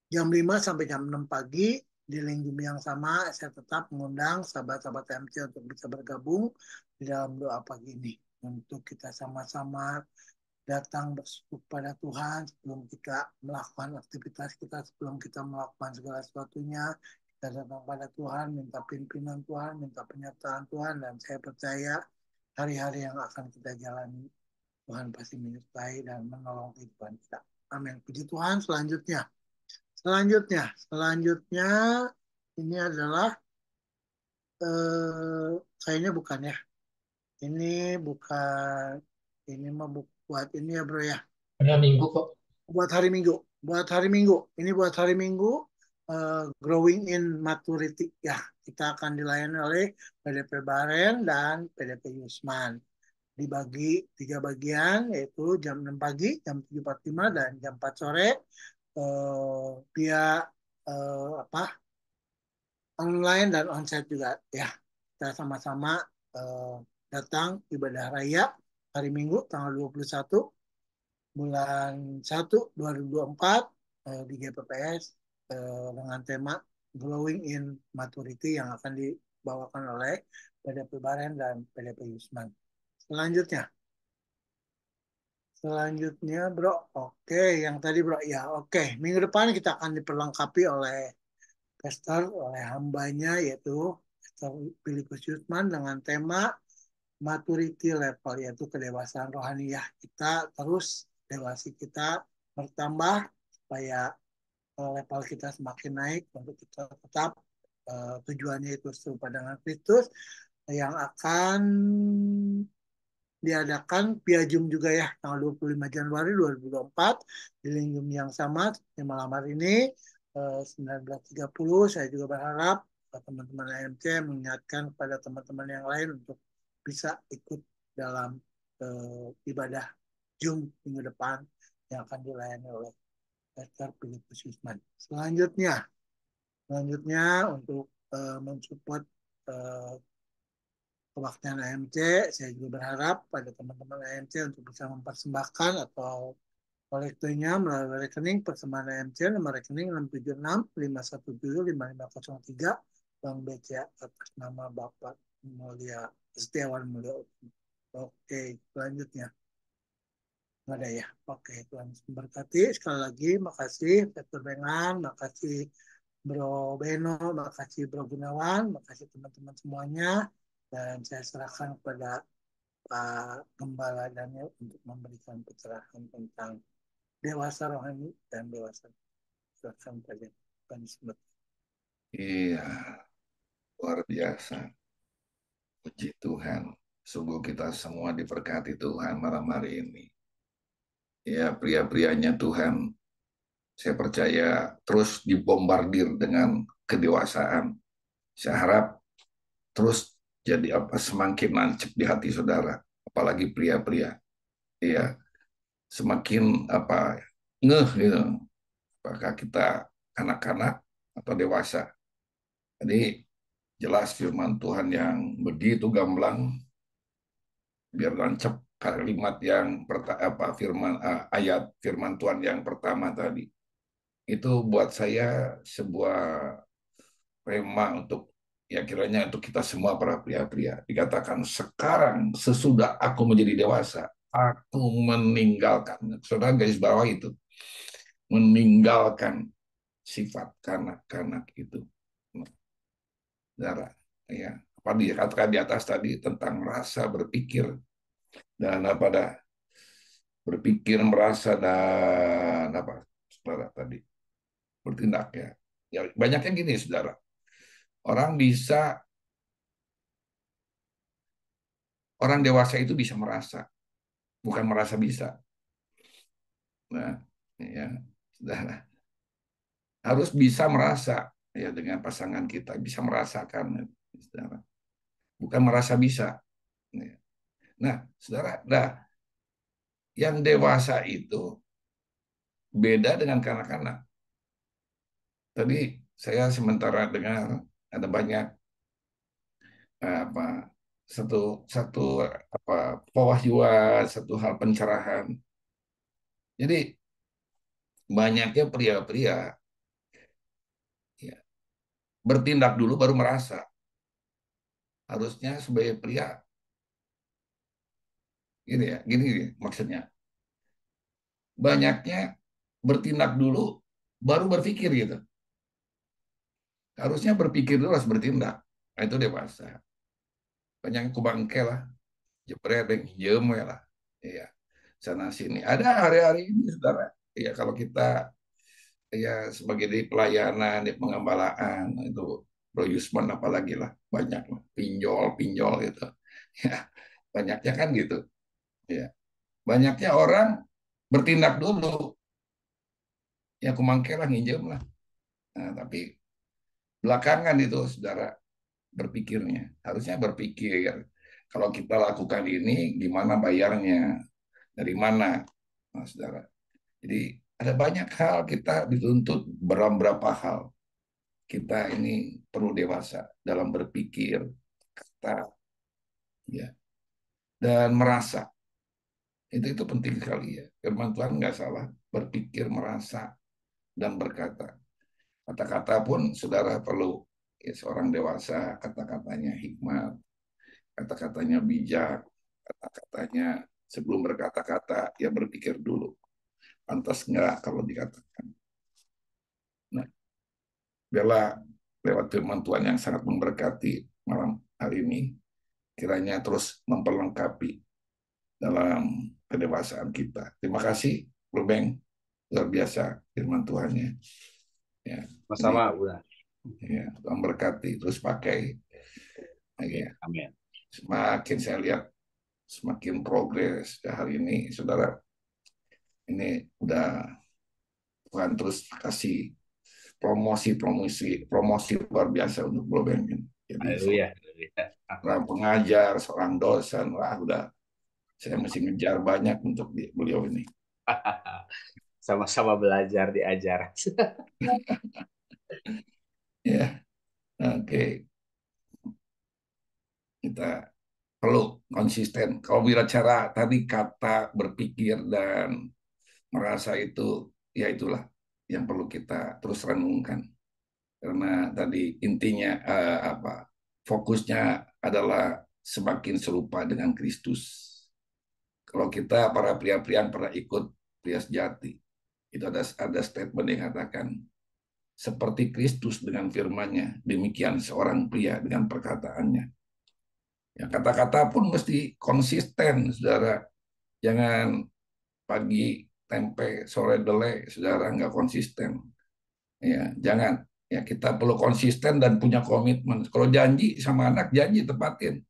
jam 5 sampai jam 6 pagi di link Zoom yang sama. Saya tetap mengundang sahabat-sahabat AMC untuk bisa bergabung di dalam doa pagi ini untuk kita sama-sama datang bersyukur pada Tuhan sebelum kita melakukan aktivitas kita, sebelum kita melakukan segala sesuatunya. Kita datang pada Tuhan, minta pimpinan Tuhan, minta penyertaan Tuhan, dan saya percaya hari-hari yang akan kita jalani, Tuhan pasti menyertai dan menolong kehidupan kita. Amin. Puji Tuhan. Selanjutnya ini adalah kayaknya bukan ya. Ini bukan, ini mah buat ini ya bro ya. Ada minggu kok. Buat hari Minggu. Ini buat hari Minggu, Growing in Maturity ya. Kita akan dilayani oleh PDP Baren dan PDP Yusman. Dibagi 3 bagian, yaitu jam 6 pagi, jam 7.45, dan jam 4 sore. Via online dan onsite juga ya. Kita sama-sama datang ibadah raya hari Minggu tanggal 21 bulan 1 2024 di GPPS dengan tema Growing in Maturity yang akan dibawakan oleh PDP Baren dan PDP Yusman. Selanjutnya bro, oke, yang tadi bro ya, oke. Minggu depan kita akan diperlengkapi oleh pastor, oleh hambanya yaitu Pastor Filipus Yusman dengan tema maturity level, yaitu kedewasaan rohani ya. Kita terus dewasa kita bertambah supaya level kita semakin naik untuk kita tetap tujuannya itu serupa dengan Kristus, yang akan diadakan via Zoom juga ya tanggal 25 Januari 2024 di link Zoom yang sama di malam hari ini 19.30. Saya juga berharap teman-teman AMC mengingatkan kepada teman-teman yang lain untuk bisa ikut dalam ibadah Zoom minggu depan yang akan dilayani oleh Pastor Filipus Yusman. Selanjutnya untuk mensupport kebaktian AMC, saya juga berharap pada teman-teman AMC untuk bisa mempersembahkan atau kolektornya melalui rekening persembahan AMC nomor rekening 676 517 5503 Bank BCA atas nama Bapak Mulia Setiawan Mulia. Oke, selanjutnya nggak ada ya. Oke, Tuhan memberkati. Sekali lagi makasih Pastor Bengan, makasih Bro Beno, makasih Bro Gunawan, makasih teman-teman semuanya. Dan saya serahkan kepada Pak Gembala Daniel untuk memberikan pencerahan tentang dewasa rohani dan dewasa. Serahkan pada Tuhan. Iya, luar biasa. Puji Tuhan. Sungguh kita semua diberkati Tuhan malam hari ini. Ya, pria-prianya Tuhan, saya percaya terus dibombardir dengan kedewasaan. Saya harap terus jadi semakin nancep di hati saudara, apalagi pria-pria. Ya, semakin ngeh gitu. Apakah kita anak-anak atau dewasa. Jadi jelas firman Tuhan yang begitu gamblang, biar nancep kalimat yang ayat firman Tuhan yang pertama tadi. itu buat saya sebuah rema untuk ya kiranya untuk kita semua para pria-pria. Dikatakan sekarang sesudah aku menjadi dewasa, aku meninggalkan. Saudara garis bawah itu, meninggalkan sifat kanak-kanak itu. Saudara, ya, apa dikatakan di atas tadi tentang rasa berpikir dan apa dah berpikir merasa dan apa saudara tadi bertindak ya. Ya banyaknya gini saudara. Orang bisa orang dewasa itu bisa merasa, bukan merasa bisa. Nah, ya, saudara harus bisa merasa ya dengan pasangan kita bisa merasakan, saudara. Bukan merasa bisa. Nah, saudara, yang dewasa itu beda dengan kanak-kanak. Tadi saya sementara dengar ada banyak apa satu satu apa pewahyuan, satu hal pencerahan. Jadi banyaknya pria-pria ya, bertindak dulu baru merasa. Harusnya sebagai pria gini ya, gini maksudnya. Banyaknya bertindak dulu baru berpikir gitu. Harusnya berpikir dulu harus bertindak. Nah, itu dewasa. Banyak kubangke lah, jepret, jem lah. Iya. Sana sini. Ada hari-hari ini saudara. Ya kalau kita ya sebagai di pelayanan, di pengembalaan itu Bro Yusman apalagi lah banyak lah pinjol gitu. Ya, banyaknya kan gitu. Ya. Banyaknya orang bertindak dulu. Ya kumangke lah nginjem lah. Nah, tapi belakangan itu saudara berpikirnya. Harusnya berpikir kalau kita lakukan ini gimana bayarnya, dari mana, nah, saudara. Jadi ada banyak hal kita dituntut berapa hal. Kita ini perlu dewasa dalam berpikir, kata, ya, dan merasa. Itu penting sekali ya. Firman Tuhan nggak salah berpikir, merasa, dan berkata. Kata-kata pun saudara perlu ya, seorang dewasa kata-katanya hikmat, kata-katanya bijak, kata-katanya sebelum berkata-kata ya berpikir dulu. Pantas nggak kalau dikatakan. Nah, biarlah lewat firman Tuhan yang sangat memberkati malam hari ini, kiranya terus memperlengkapi dalam kedewasaan kita. Terima kasih, Bro Beng. Luar biasa firman Tuhannya. Ya, Sama-sama, Bu. ya, Tuhan berkati, terus pakai. Ya, Amin. semakin saya lihat, semakin progres ya, hari ini, saudara. Ini udah Tuhan terus kasih promosi luar biasa untuk Bro Ben. Jadi Haleluya. seorang pengajar, seorang dosen, wah udah saya mesti ngejar banyak untuk beliau ini. Sama-sama belajar, diajar. Ya, oke. Kita perlu konsisten. Kalau bicara tadi kata berpikir dan merasa itu, ya itulah yang perlu kita terus renungkan. Karena tadi intinya apa? Fokusnya adalah semakin serupa dengan Kristus. Kalau kita para pria-pria yang pernah ikut pria sejati, itu ada statement yang katakan seperti Kristus dengan firman-Nya, demikian seorang pria dengan perkataannya. Ya, kata-kata pun mesti konsisten, saudara. Jangan pagi tempe, sore dele, saudara nggak konsisten. Ya, jangan. Ya, kita perlu konsisten dan punya komitmen. Kalau janji sama anak, janji tepatin.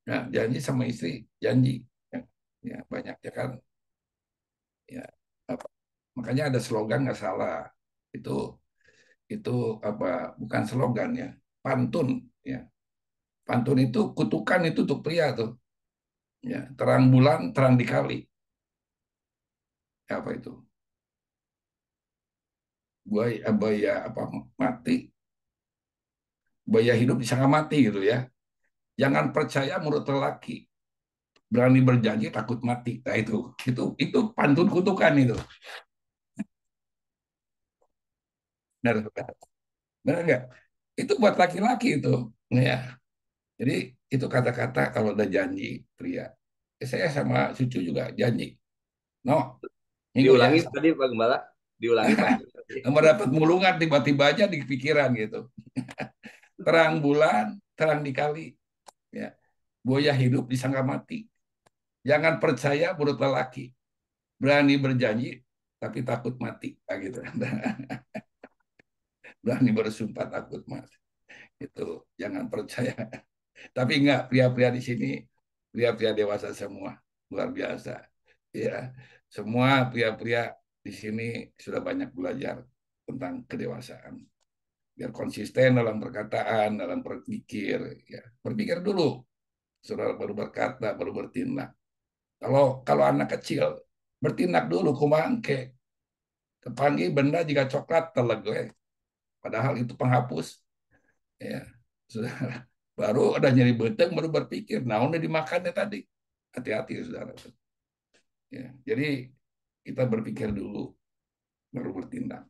Nah, janji sama istri, janji. Ya, banyak ya kan. Ya, apa? Makanya ada slogan nggak salah. Itu apa? Bukan slogan ya, pantun. Ya, pantun itu kutukan itu untuk pria tuh. Ya, terang bulan, terang dikali. Apa itu? Buaya apa mati, buaya hidup bisa nggak mati gitu ya. Jangan percaya menurut lelaki, berani berjanji takut mati. Nah itu pantun kutukan itu. Benar, benar nggak? Itu buat laki-laki itu, ya. Jadi itu kata-kata kalau udah janji pria. Saya sama cucu juga janji. No, minggu ya. Diulangi tadi Pak Gembala, diulangi Pak. Nomor dapat mulungan tiba-tiba aja di pikiran gitu. Terang bulan, terang dikali. Ya. Buaya hidup disangka mati. Jangan percaya menurut lelaki. Berani berjanji, tapi takut mati. Nah, gitu. Berani bersumpah takut mati. Itu jangan percaya. Tapi enggak, pria-pria di sini, pria-pria dewasa semua. Luar biasa. Ya, semua pria-pria di sini sudah banyak belajar tentang kedewasaan. Biar konsisten dalam perkataan, dalam berpikir. Ya. Berpikir dulu, saudara, baru berkata, baru bertindak. Kalau anak kecil, bertindak dulu, kumangke. Kepanggil benda jika coklat telegue. Padahal itu penghapus. Ya, saudara. Baru ada nyeri beteng, baru berpikir, nah udah dimakannya tadi. Hati-hati, saudara. Ya, jadi kita berpikir dulu, baru bertindak.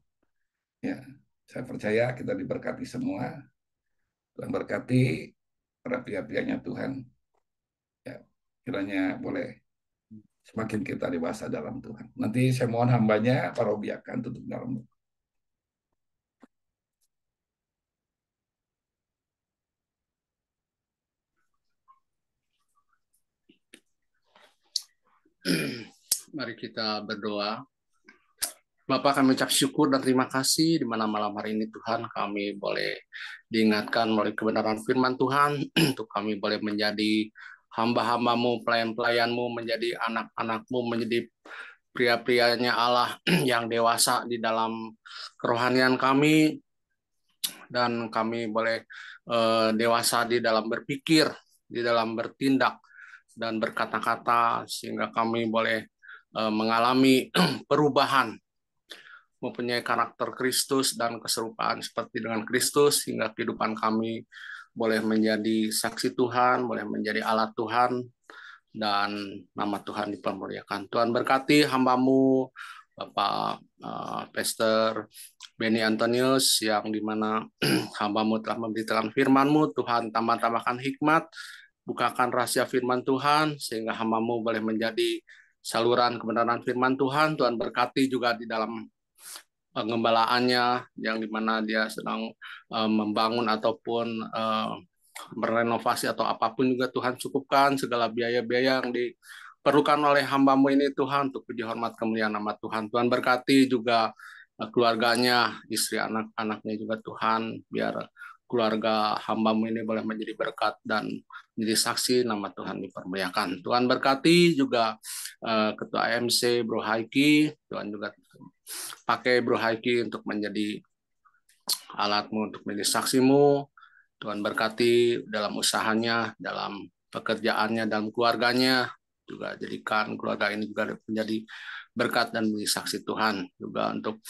Ya, saya percaya kita diberkati semua. Tuhan berkati para pria-prianya Tuhan. Ya, kiranya boleh semakin kita dewasa dalam Tuhan. Nanti saya mohon hambanya, Pak Robi akan tutup dalam. Mari kita berdoa. Bapak, kami ucap syukur dan terima kasih di mana malam hari ini Tuhan kami boleh diingatkan melalui kebenaran firman Tuhan untuk kami boleh menjadi hamba-hambamu, pelayan-pelayanmu, menjadi anak-anakmu, menjadi pria-prianya Allah yang dewasa di dalam kerohanian kami, dan kami boleh dewasa di dalam berpikir, di dalam bertindak dan berkata-kata, sehingga kami boleh mengalami perubahan, mempunyai karakter Kristus dan keserupaan seperti dengan Kristus, hingga kehidupan kami boleh menjadi saksi Tuhan, boleh menjadi alat Tuhan, dan nama Tuhan dipermuliakan. Tuhan berkati hamba-Mu, Bapak Pastor Benny Antonius, yang dimana hamba-Mu telah memberitakan firman-Mu. Tuhan, tambah-tambahkan hikmat, bukakan rahasia firman Tuhan, sehingga hamba-Mu boleh menjadi saluran kebenaran firman Tuhan. Tuhan berkati juga di dalam pengembalaannya, yang dimana dia sedang membangun ataupun merenovasi atau apapun juga. Tuhan, cukupkan segala biaya-biaya yang diperlukan oleh hamba-Mu ini Tuhan, untuk puji hormat kemuliaan nama Tuhan. Tuhan berkati juga keluarganya, istri, anak-anaknya juga Tuhan, biar keluarga hamba-Mu ini boleh menjadi berkat dan menjadi saksi nama Tuhan dipermuliakan. Tuhan berkati juga Ketua AMC Bro Haiki. Tuhan juga pakai Bro Haiki untuk menjadi alat-Mu, untuk menjadi saksi-Mu. Tuhan berkati dalam usahanya, dalam pekerjaannya, dalam keluarganya. Juga jadikan keluarga ini juga menjadi berkat dan menjadi saksi Tuhan. Juga untuk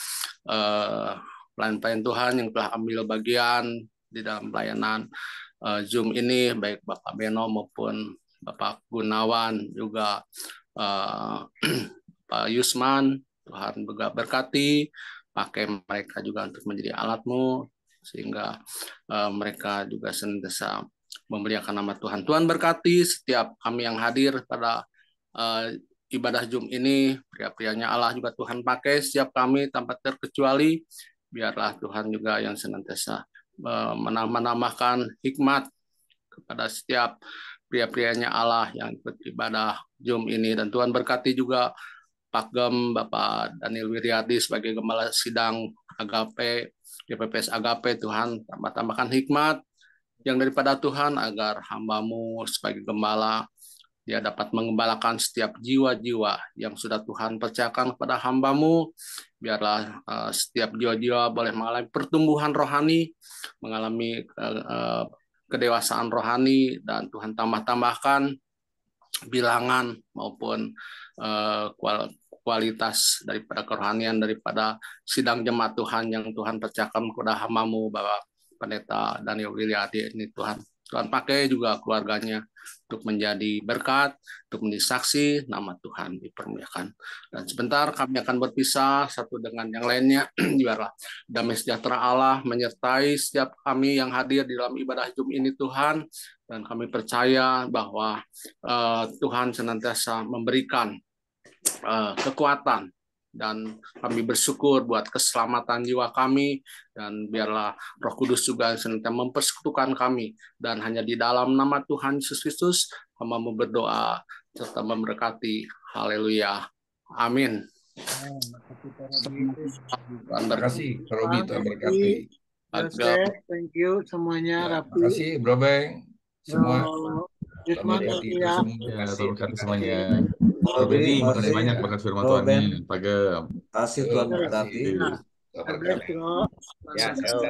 pelayan-pelayan Tuhan yang telah ambil bagian di dalam pelayanan Zoom ini, baik Bapak Beno maupun Bapak Gunawan, juga Pak Yusman. Tuhan juga berkati, pakai mereka juga untuk menjadi alat-Mu, sehingga mereka juga senantiasa memuliakan nama Tuhan. Tuhan berkati setiap kami yang hadir pada ibadah Zoom ini, pria-prianya Allah juga Tuhan pakai setiap kami tanpa terkecuali. Biarlah Tuhan juga yang senantiasa menambahkan hikmat kepada setiap pria-prianya Allah yang ikut ibadah Zoom ini. Dan Tuhan berkati juga Pak Gem, Bapak Daniel Wiryadi sebagai Gembala Sidang Agape, GPPS Agape. Tuhan, tambah-tambahkan hikmat yang daripada Tuhan, agar hamba-Mu sebagai gembala, dia dapat mengembalakan setiap jiwa-jiwa yang sudah Tuhan percayakan kepada hamba-Mu. Biarlah setiap jiwa-jiwa boleh mengalami pertumbuhan rohani, mengalami kedewasaan rohani, dan Tuhan tambah-tambahkan bilangan maupun kualitas daripada kerohanian daripada sidang jemaat Tuhan yang Tuhan percayakan kepada hamba-Mu, Bapak Pendeta Daniel Wiryadi ini Tuhan. Tuhan pakai juga keluarganya untuk menjadi berkat, untuk menjadi saksi, nama Tuhan dipermuliakan. Dan sebentar kami akan berpisah satu dengan yang lainnya. Biarlah damai sejahtera Allah menyertai setiap kami yang hadir di dalam ibadah Zoom ini Tuhan. Dan kami percaya bahwa Tuhan senantiasa memberikan kekuatan, dan kami bersyukur buat keselamatan jiwa kami, dan biarlah Roh Kudus juga senantiasa mempersekutukan kami, dan hanya di dalam nama Tuhan Yesus Kristus kami berdoa serta memberkati. Haleluya. Amin. Terima kasih, Robi, Tuhan berkati. Thank you semuanya, Rafi. Terima kasih, Bro Beng. Semua. Yusman, ya. Terima kasih semuanya. Bro Benny, makasih banyak bakat firman Tuhannya. Pagem. Kasih Tuhan berkati. God bless you all. Ya,